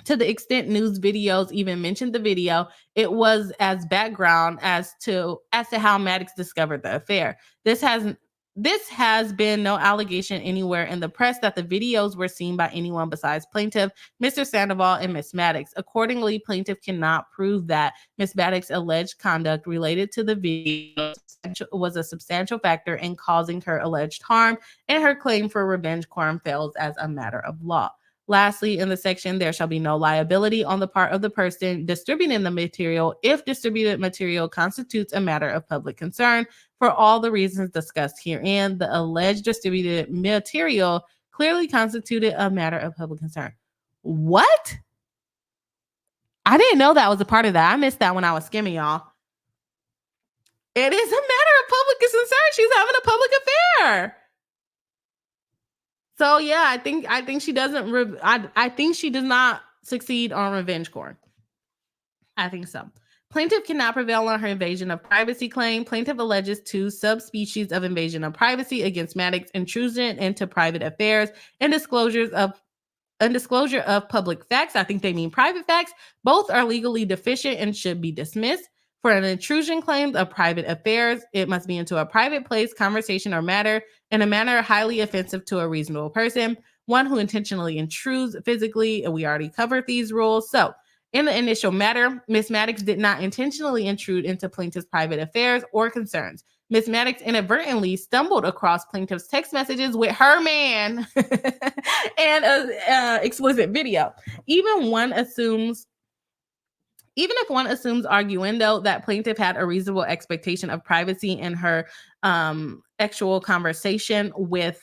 To the extent news videos even mentioned the video, it was as background as to how Madix discovered the affair. This has been no allegation anywhere in the press that the videos were seen by anyone besides plaintiff, Mr. Sandoval, and Ms. Madix. Accordingly, plaintiff cannot prove that Ms. Madix's alleged conduct related to the video was a substantial factor in causing her alleged harm, and her claim for revenge crime fails as a matter of law. Lastly, in the section, there shall be no liability on the part of the person distributing the material if distributed material constitutes a matter of public concern. For all the reasons discussed herein, the alleged distributed material clearly constituted a matter of public concern. What? I didn't know that was a part of that. I missed that when I was skimming, y'all. It is a matter of public concern. She's having a public affair. So yeah, I think she doesn't. I think she does not succeed on revenge court. I think so. Plaintiff cannot prevail on her invasion of privacy claim. Plaintiff alleges two subspecies of invasion of privacy against Madix: intrusion into private affairs and undisclosure of public facts. I think they mean private facts. Both are legally deficient and should be dismissed. For an intrusion claim of private affairs, it must be into a private place, conversation, or matter in a manner highly offensive to a reasonable person. One who intentionally intrudes physically, and we already covered these rules. So, in the initial matter, Ms. Madix did not intentionally intrude into plaintiff's private affairs or concerns. Ms. Madix inadvertently stumbled across plaintiff's text messages with her man and explicit video. Even if one assumes arguendo that plaintiff had a reasonable expectation of privacy in her actual conversation with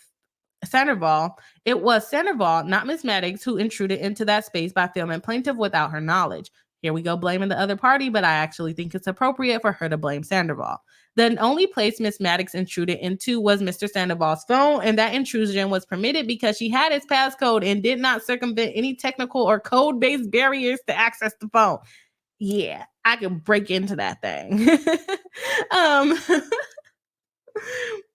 Sandoval, it was Sandoval, not Ms. Madix, who intruded into that space by filming plaintiff without her knowledge. Here we go blaming the other party, but I actually think it's appropriate for her to blame Sandoval. The only place Ms. Madix intruded into was Mr. Sandoval's phone, and that intrusion was permitted because she had his passcode and did not circumvent any technical or code-based barriers to access the phone. Yeah, I could break into that thing.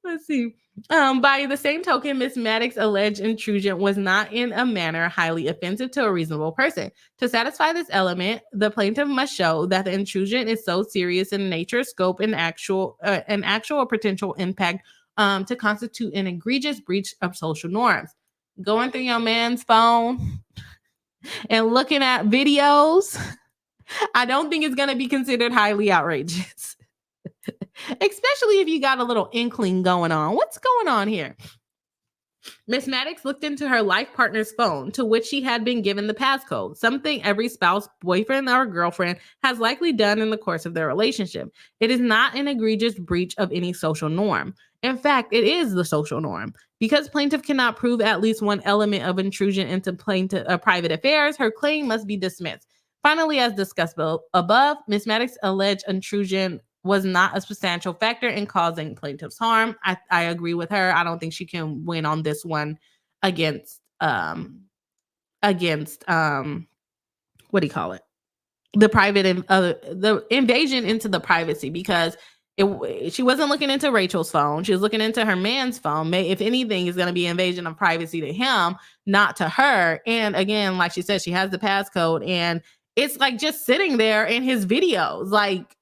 Let's see. By the same token, Ms. Madix's alleged intrusion was not in a manner highly offensive to a reasonable person. To satisfy this element, the plaintiff must show that the intrusion is so serious in nature, scope, and actual or potential impact to constitute an egregious breach of social norms. Going through your man's phone and looking at videos, I don't think it's going to be considered highly outrageous. Especially if you got a little inkling going on. What's going on here? Miss Madix looked into her life partner's phone, to which she had been given the passcode, something every spouse, boyfriend, or girlfriend has likely done in the course of their relationship. It is not an egregious breach of any social norm. In fact, it is the social norm. Because plaintiff cannot prove at least one element of intrusion into private affairs, her claim must be dismissed. Finally, as discussed above, Ms. Madix's alleged intrusion was not a substantial factor in causing plaintiff's harm. I agree with her. I don't think she can win on this one against what do you call it? The invasion into the privacy, because she wasn't looking into Rachel's phone. She was looking into her man's phone. If anything, is going to be invasion of privacy to him, not to her. And again, like she said, she has the passcode, and it's like just sitting there in his videos. Like,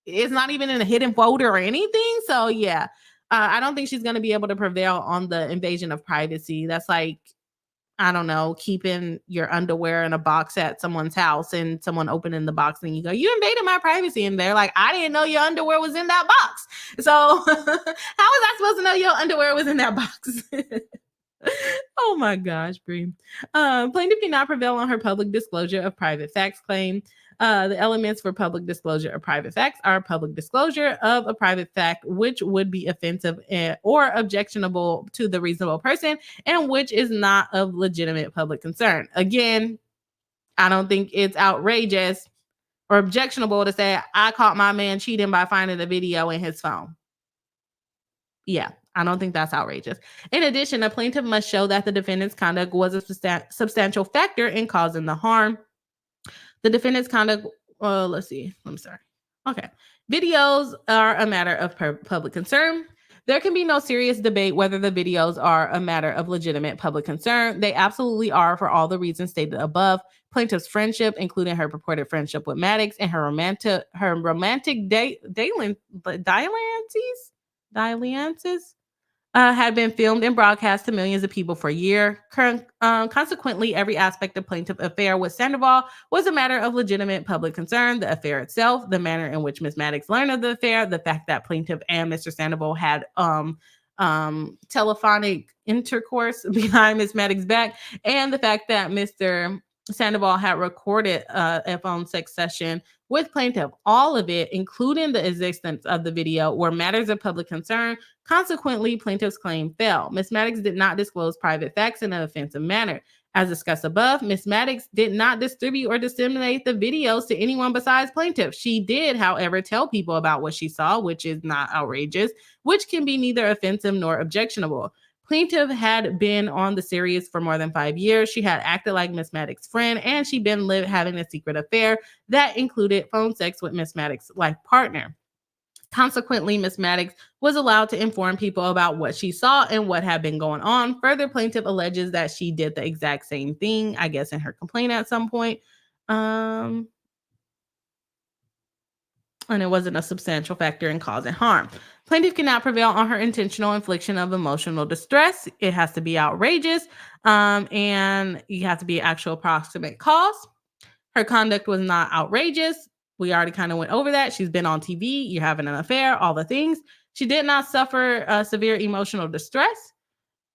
it's not even in a hidden folder or anything. So yeah, I don't think she's going to be able to prevail on the invasion of privacy. That's like, I don't know, keeping your underwear in a box at someone's house and someone opening the box and you go, you invaded my privacy. And they're like, I didn't know your underwear was in that box. So how was I supposed to know your underwear was in that box? Oh my gosh, Bree. Plaintiff cannot prevail on her public disclosure of private facts claim. The elements for public disclosure of private facts are public disclosure of a private fact which would be offensive or objectionable to the reasonable person, and which is not of legitimate public concern. Again, I don't think it's outrageous or objectionable to say, I caught my man cheating by finding the video in his phone. Yeah, I don't think that's outrageous. In addition, a plaintiff must show that the defendant's conduct was a substantial factor in causing the harm. The defendant's conduct, let's see. I'm sorry. Okay. Videos are a matter of public concern. There can be no serious debate whether the videos are a matter of legitimate public concern. They absolutely are, for all the reasons stated above. Plaintiff's friendship, including her purported friendship with Madix, and her romantic dalliances had been filmed and broadcast to millions of people for a year. Consequently, every aspect of plaintiff's affair with Sandoval was a matter of legitimate public concern. The affair itself, the manner in which Ms. Madix learned of the affair, the fact that plaintiff and Mr. Sandoval had telephonic intercourse behind Ms. Madix's back, and the fact that Mr. Sandoval had recorded a phone sex session with plaintiff. All of it, including the existence of the video, were matters of public concern. Consequently, plaintiff's claim fell. Ms. Madix did not disclose private facts in an offensive manner. As discussed above, Ms. Madix did not distribute or disseminate the videos to anyone besides plaintiff. She did, however, tell people about what she saw, which is not outrageous, which can be neither offensive nor objectionable. Plaintiff had been on the series for more than 5 years. She had acted like Miss Madix's friend, and she'd been having a secret affair that included phone sex with Miss Madix's life partner. Consequently, Miss Madix was allowed to inform people about what she saw and what had been going on. Further, plaintiff alleges that she did the exact same thing, I guess, in her complaint at some point. And it wasn't a substantial factor in causing harm. Plaintiff cannot prevail on her intentional infliction of emotional distress. It has to be outrageous, and you have to be actual approximate cause. Her conduct was not outrageous. We already kind of went over that. She's been on TV. You're having an affair, all the things. She did not suffer severe emotional distress.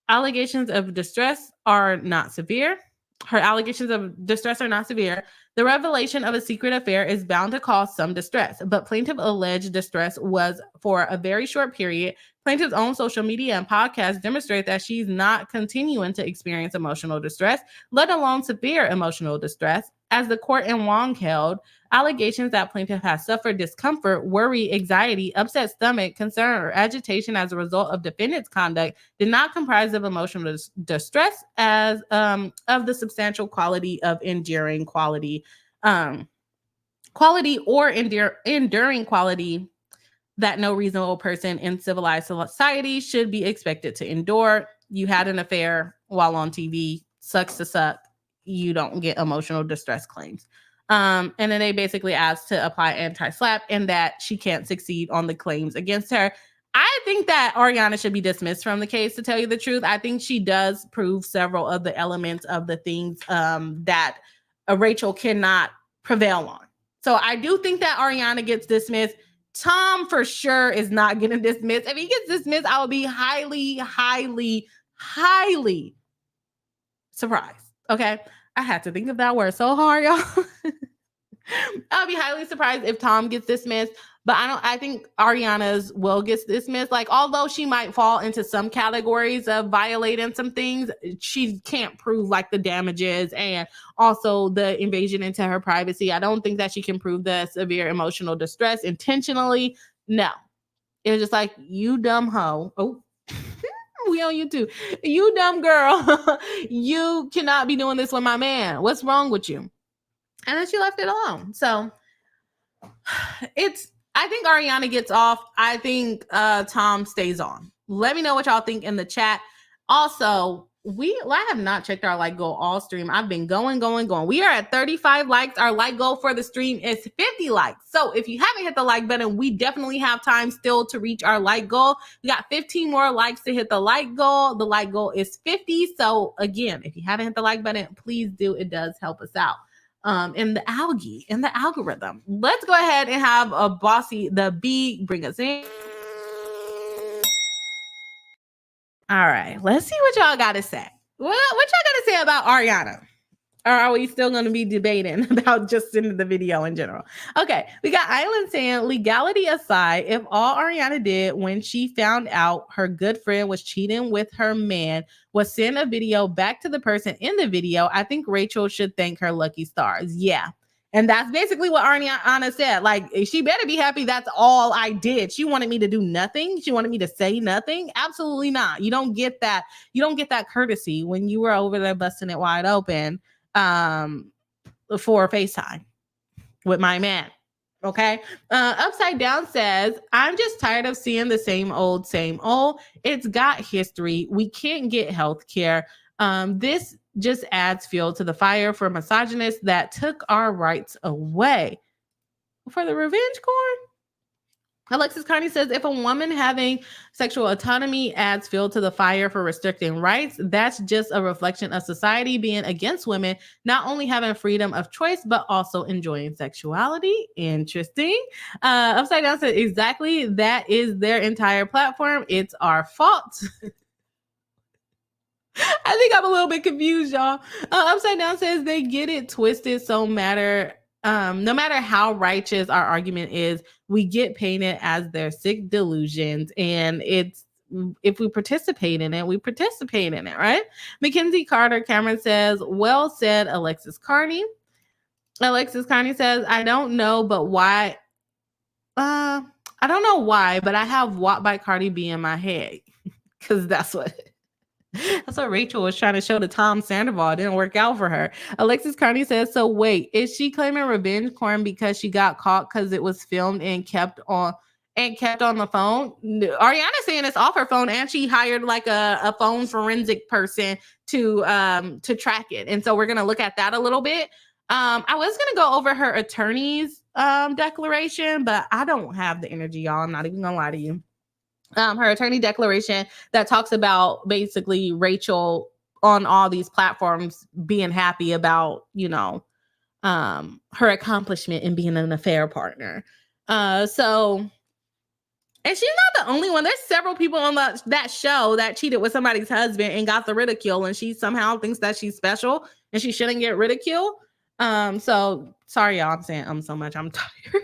Allegations of distress are not severe. Her allegations of distress are not severe. The revelation of a secret affair is bound to cause some distress, but plaintiff alleged distress was for a very short period. Plaintiff's own social media and podcasts demonstrate that she's not continuing to experience emotional distress, let alone severe emotional distress. As the court in Wong held, allegations that plaintiff has suffered discomfort, worry, anxiety, upset stomach, concern, or agitation as a result of defendant's conduct did not comprise of emotional distress as of the substantial quality of enduring quality or enduring quality that no reasonable person in civilized society should be expected to endure. You had an affair while on TV, sucks to suck. You don't get emotional distress claims. And then they basically asked to apply anti-SLAPP and that she can't succeed on the claims against her. I think that Ariana should be dismissed from the case, to tell you the truth. I think she does prove several of the elements of the things that Rachel cannot prevail on. So I do think that Ariana gets dismissed. Tom for sure is not getting dismissed. If he gets dismissed, I will be highly, highly, highly surprised. Okay. I had to think of that word so hard, y'all. I'll be highly surprised if Tom gets dismissed, but I think Ariana's will get dismissed. Like, although she might fall into some categories of violating some things, she can't prove like the damages and also the invasion into her privacy. I don't think that she can prove the severe emotional distress intentionally. No. It was just like, you dumb hoe. Oh, we on YouTube. You dumb girl. You cannot be doing this with my man. What's wrong with you? And then she left it alone. So I think Ariana gets off. I think Tom stays on. Let me know what y'all think in the chat. Also, I have not checked our like goal all stream. I've been going. We are at 35 likes. Our like goal for the stream is 50 likes. So if you haven't hit the like button, we definitely have time still to reach our like goal. We got 15 more likes to hit the like goal. The like goal is 50. So again, if you haven't hit the like button, please do. It does help us out. In the algorithm. Let's go ahead and have a bossy, the B, bring us in. All right, let's see what y'all got to say. What y'all got to say about Ariana? Or are we still going to be debating about just in the video in general? Okay, we got Island saying, legality aside, if all Ariana did when she found out her good friend was cheating with her man was send a video back to the person in the video, I think Rachel should thank her lucky stars. Yeah. And that's basically what Ariana said. Like, she better be happy that's all I did. She wanted me to do nothing. She wanted me to say nothing. Absolutely not. You don't get that. You don't get that courtesy when you were over there busting it wide open for FaceTime with my man. Okay. Upside Down says, I'm just tired of seeing the same old. It's got history. We can't get health care. This just adds fuel to the fire for misogynists that took our rights away. For the revenge corn? Alexis Carney says, if a woman having sexual autonomy adds fuel to the fire for restricting rights, that's just a reflection of society being against women, not only having freedom of choice, but also enjoying sexuality. Interesting. Upside Down says, exactly. That is their entire platform. It's our fault. I think I'm a little bit confused, y'all. Upside Down says they get it twisted. So no matter how righteous our argument is, we get painted as their sick delusions. And it's, if we participate in it, we participate in it, right? Mackenzie Carter Cameron says, well said, Alexis Carney. Alexis Carney says, I don't know why, but I have Walk by Cardi B in my head. Because that's what That's what Rachel was trying to show to Tom Sandoval. It didn't work out for her. Alexis Carney says, so wait, is she claiming revenge porn because she got caught because it was filmed and kept on the phone? Ariana's saying it's off her phone, and she hired like a phone forensic person to track it. And so we're gonna look at that a little bit. I was gonna go over her attorney's declaration, but I don't have the energy, y'all. I'm not even gonna lie to you. Her attorney declaration that talks about basically Rachel on all these platforms being happy about, her accomplishment in being an affair partner. And she's not the only one. There's several people on that show that cheated with somebody's husband and got the ridicule, and she somehow thinks that she's special and she shouldn't get ridicule. So sorry, y'all. I'm saying so much. I'm tired.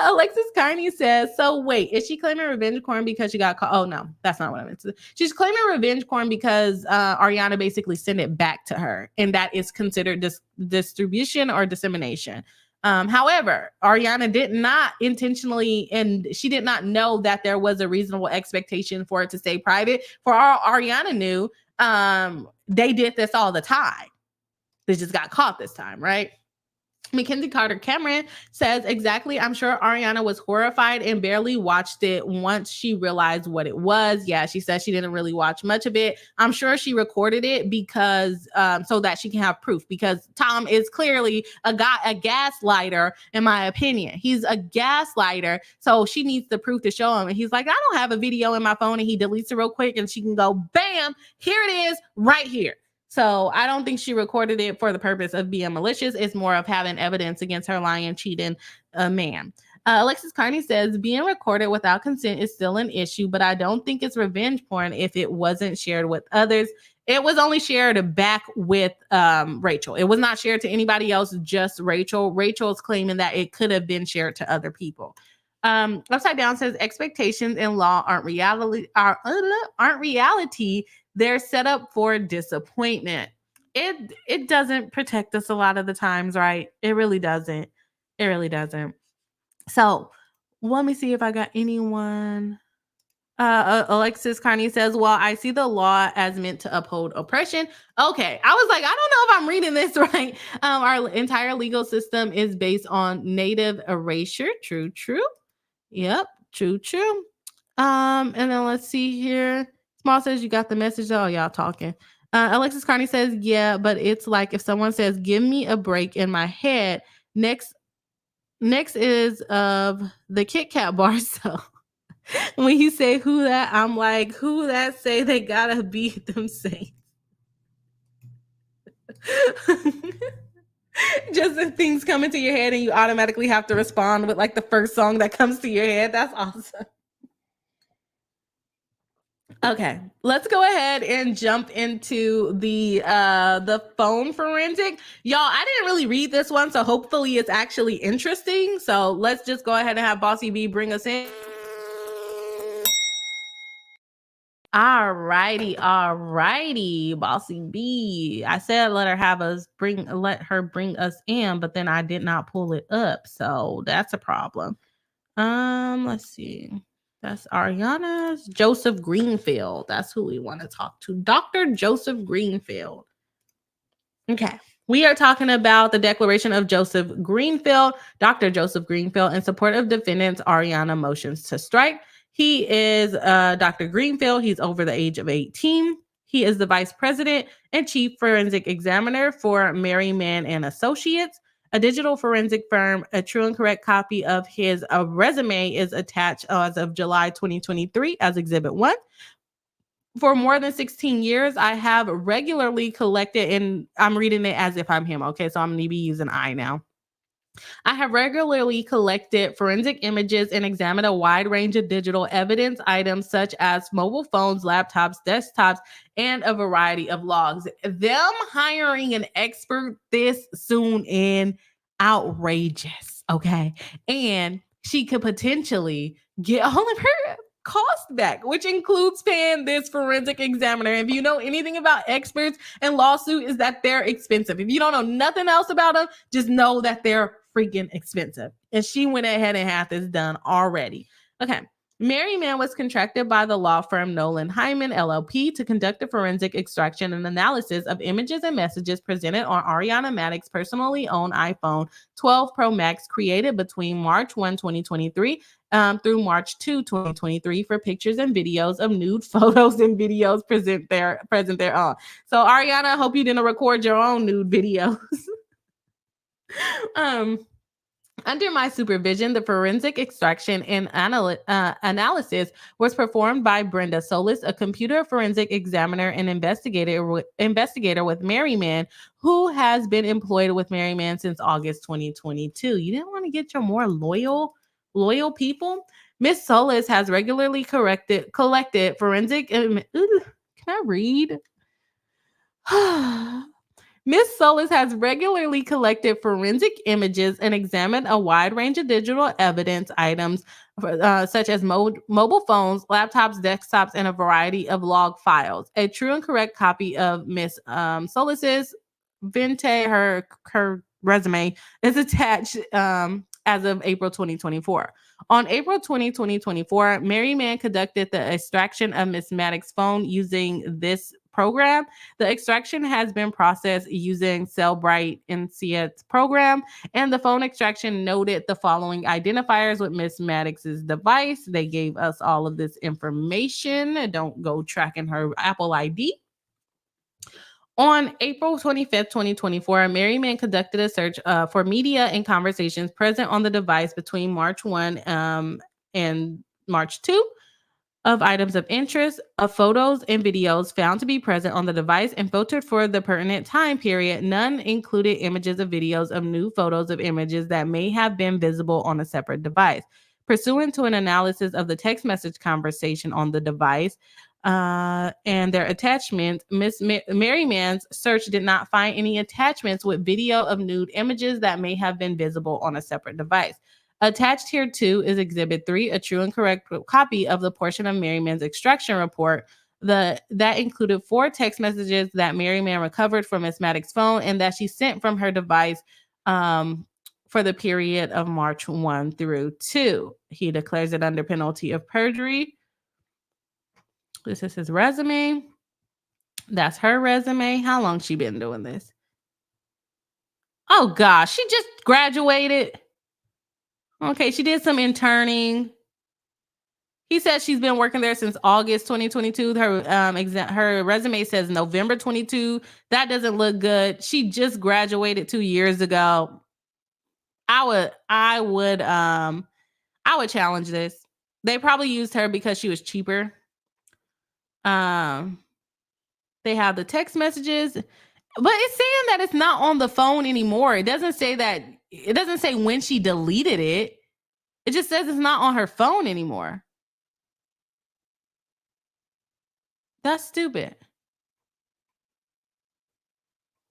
Alexis Carney says, so wait, is she claiming revenge porn because she got caught? Oh, no, that's not what I meant to say. She's claiming revenge porn because Ariana basically sent it back to her, and that is considered distribution or dissemination. However, Ariana did not intentionally, and she did not know that there was a reasonable expectation for it to stay private. For all Ariana knew, they did this all the time. They just got caught this time, right? Mackenzie Carter Cameron says, exactly, I'm sure Ariana was horrified and barely watched it once she realized what it was. Yeah, she says she didn't really watch much of it. I'm sure she recorded it because so that she can have proof, because Tom is clearly a gaslighter, in my opinion. He's a gaslighter, so she needs the proof to show him. And he's like, I don't have a video in my phone, and he deletes it real quick, and she can go, bam, here it is right here. So I don't think she recorded it for the purpose of being malicious. It's more of having evidence against her lying and cheating man. Alexis Carney says, being recorded without consent is still an issue, but I don't think it's revenge porn if it wasn't shared with others. It was only shared back with Rachel. It was not shared to anybody else, just Rachel. Rachel's claiming that it could have been shared to other people. Upside Down says, expectations in law aren't reality. They're set up for disappointment. It doesn't protect us a lot of the times, right? It really doesn't. It really doesn't. So let me see if I got anyone. Alexis Carney says, well, I see the law as meant to uphold oppression. Okay. I was like, I don't know if I'm reading this right. Our entire legal system is based on native erasure. True. Yep. True. And then let's see here. Small says, you got the message. Oh, y'all talking. Alexis Carney says, yeah, but it's like if someone says, give me a break in my head, next is of the Kit Kat bar. So when you say who that, I'm like, who that say they gotta be them saints. Just the things come into your head and you automatically have to respond with like the first song that comes to your head. That's awesome. Okay, let's go ahead and jump into the phone forensic. Y'all, I didn't really read this one, so hopefully it's actually interesting. So let's just go ahead and have Bossy B bring us in. All righty, Bossy B. I said let her bring us in, but then I did not pull it up, so that's a problem. Let's see. That's Ariana's Joseph Greenfield. That's who we want to talk to. Dr. Joseph Greenfield. Okay. We are talking about the declaration of Joseph Greenfield, Dr. Joseph Greenfield, in support of defendants Ariana motions to strike. He is Dr. Greenfield. He's over the age of 18. He is the vice president and chief forensic examiner for Merriman and Associates, a digital forensic firm. A true and correct copy of his resume is attached as of July 2023 as Exhibit 1. For more than 16 years, I have regularly collected, and I'm reading it as if I'm him, okay? So I'm going to be using I now. I have regularly collected forensic images and examined a wide range of digital evidence items such as mobile phones, laptops, desktops, and a variety of logs. Them hiring an expert this soon in outrageous, okay? And she could potentially get all of her cost back, which includes paying this forensic examiner. If you know anything about experts and lawsuit, is that they're expensive. If you don't know nothing else about them, just know that they're freaking expensive. And she went ahead and had this done already. Okay. Merriman was contracted by the law firm Nolan Hyman LLP to conduct a forensic extraction and analysis of images and messages presented on Ariana Madix's personally owned iPhone 12 Pro Max created between March 1, 2023 through March 2, 2023 for pictures and videos of nude photos and videos present thereon. So Ariana, I hope you didn't record your own nude videos. Under my supervision, the forensic extraction and analysis was performed by Brenda Solis, a computer forensic examiner and investigator with Merriman, who has been employed with Merriman since August 2022. You didn't want to get your more loyal people? Miss Solis has regularly collected forensic. Can I read? Ms. Solis has regularly collected forensic images and examined a wide range of digital evidence items, such as mobile phones, laptops, desktops, and a variety of log files. A true and correct copy of Ms. Solis's her resume is attached as of April 2024. On April 20, 2024, Merriman conducted the extraction of Ms. Madix's phone using this program. The extraction has been processed using Cellbrite NCS program, and the phone extraction noted the following identifiers with Ms. Madix's device. They gave us all of this information. Don't go tracking her Apple ID. On April 25th, 2024, Merriman conducted a search for media and conversations present on the device between March 1 and March 2 of items of interest, of photos and videos found to be present on the device and filtered for the pertinent time period. None included images of videos of new photos of images that may have been visible on a separate device. Pursuant to an analysis of the text message conversation on the device, and their attachments, Miss Merriman's search did not find any attachments with video of nude images that may have been visible on a separate device. Attached here too is Exhibit 3, a true and correct copy of the portion of Merriman's extraction report that included 4 text messages that Merriman recovered from Ms. Madix's phone and that she sent from her device for the period of March 1 through 2. He declares it under penalty of perjury. This is his resume. That's her resume. How long she been doing this? Oh gosh, she just graduated. Okay, she did some interning. He says she's been working there since August 2022. Her resume says November 22. That doesn't look good. She just graduated 2 years ago. I would challenge this. They probably used her because she was cheaper. They have the text messages, but it's saying that it's not on the phone anymore. It doesn't say that. It doesn't say when she deleted it. It just says it's not on her phone anymore. That's stupid.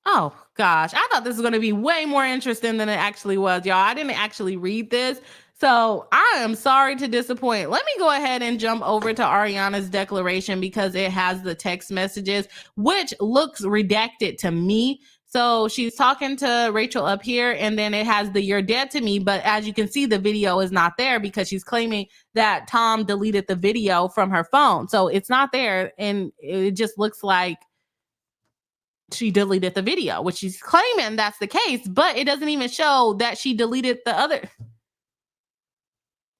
Oh gosh, I thought this was going to be way more interesting than it actually was, y'all. I didn't actually read this, so I am sorry to disappoint. Let me go ahead and jump over to Ariana's declaration because it has the text messages, which looks redacted to me. So she's talking to Rachel up here, and then it has the "you're dead to me," but as you can see, the video is not there because she's claiming that Tom deleted the video from her phone. So it's not there, and it just looks like she deleted the video, which she's claiming that's the case, but it doesn't even show that she deleted the other.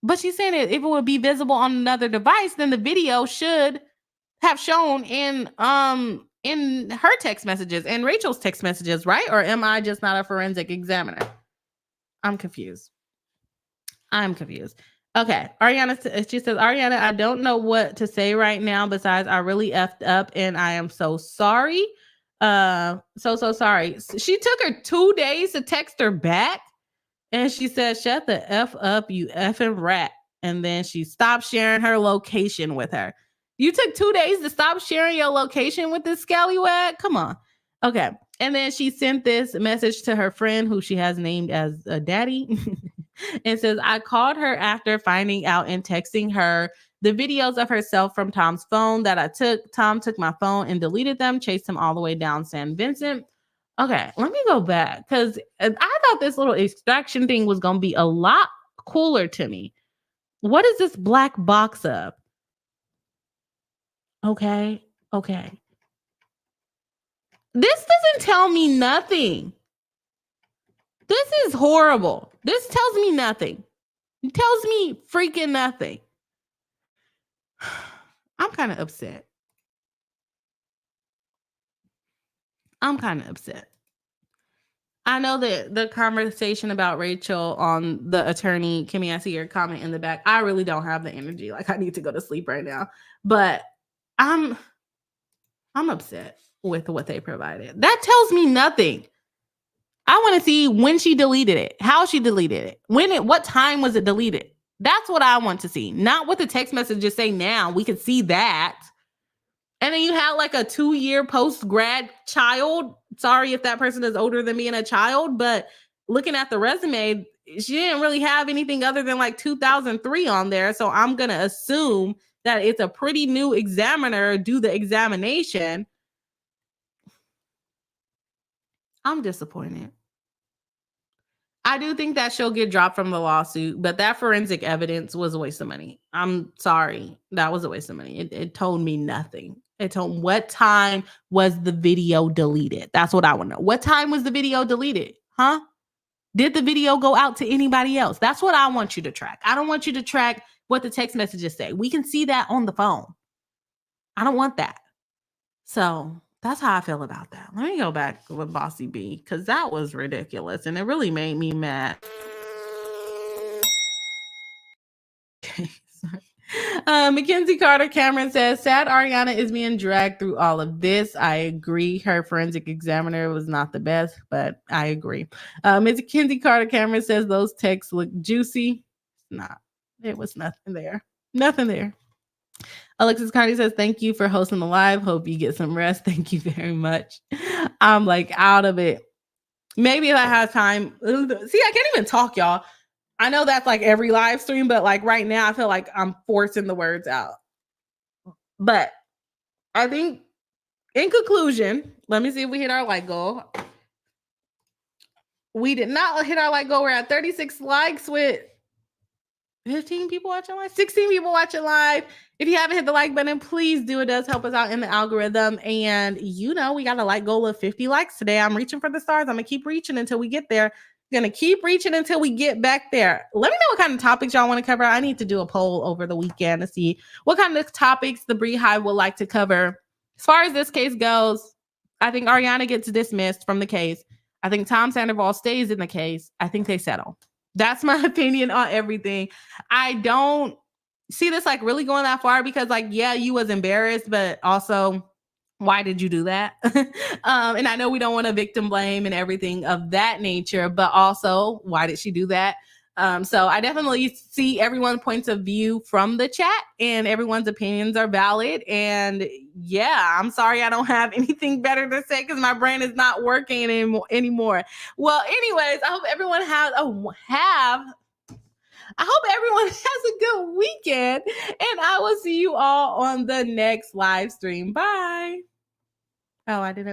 But she's saying that if it would be visible on another device, then the video should have shown in her text messages and Rachel's text messages, right? Or am I just not a forensic examiner? I'm confused. Okay, Ariana, she says, Ariana, I don't know what to say right now besides I really effed up and I am so sorry. So sorry. She took her 2 days to text her back, and she said, "Shut the F up, you effing rat." And then she stopped sharing her location with her. You took 2 days to stop sharing your location with this scallywag? Come on. Okay. And then she sent this message to her friend who she has named as Daddy and says, I called her after finding out and texting her the videos of herself from Tom's phone that I took. Tom took my phone and deleted them, chased him all the way down San Vincent. Okay, let me go back because I thought this little extraction thing was going to be a lot cooler to me. What is this black box of? Okay. This doesn't tell me nothing. This is horrible. This tells me nothing. It tells me freaking nothing. I'm kind of upset. I know that the conversation about Rachel on the attorney, Kimmy, I see your comment in the back. I really don't have the energy. Like, I need to go to sleep right now. But I'm upset with what they provided. That tells me nothing. I want to see when she deleted it, how she deleted it, what time was it deleted? That's what I want to see. Not what the text messages say now. We can see that. And then you had like a 2-year post-grad child. Sorry if that person is older than me and a child, but looking at the resume, she didn't really have anything other than like 2003 on there. So I'm going to assume that it's a pretty new examiner do the examination. I'm disappointed. I do think that she'll get dropped from the lawsuit, but that forensic evidence was a waste of money. I'm sorry. That was a waste of money. It told me nothing. It told what time was the video deleted. That's what I want to know. What time was the video deleted? Huh? Did the video go out to anybody else? That's what I want you to track. I don't want you to track what the text messages say. We can see that on the phone. I don't want that. So that's how I feel about that. Let me go back with Bossy B, because that was ridiculous and it really made me mad. Okay, sorry. Mackenzie Carter Cameron says, sad Ariana is being dragged through all of this. I agree. Her forensic examiner was not the best, but I agree. Mackenzie Carter Cameron says, those texts look juicy. Nah, it was nothing there. Nothing there. Alexis Carney says, thank you for hosting the live. Hope you get some rest. Thank you very much. I'm like out of it. Maybe if I have time. See, I can't even talk, y'all. I know that's like every live stream, but like right now, I feel like I'm forcing the words out. But I think in conclusion, let me see if we hit our like goal. We did not hit our like goal. We're at 36 likes with 15 people watching live, 16 people watching live. If you haven't hit the like button, please do. It does help us out in the algorithm. And you know, we got a like goal of 50 likes today. I'm reaching for the stars. I'm gonna keep reaching until we get there. Gonna keep reaching until we get back there. Let me know what kind of topics y'all want to cover. I need to do a poll over the weekend to see what kind of topics the Bree Hive would like to cover. As far as this case goes, I think Ariana gets dismissed from the case. I think Tom Sandoval stays in the case. I think they settle. That's my opinion on everything. I don't see this like really going that far because like, yeah, you was embarrassed, but also why did you do that? And I know we don't want to victim blame and everything of that nature, but also why did she do that? So I definitely see everyone's points of view from the chat and everyone's opinions are valid. And yeah, I'm sorry I don't have anything better to say because my brain is not working anymore. Well, anyways, I hope everyone has a good weekend and I will see you all on the next live stream. Bye. Oh, I didn't.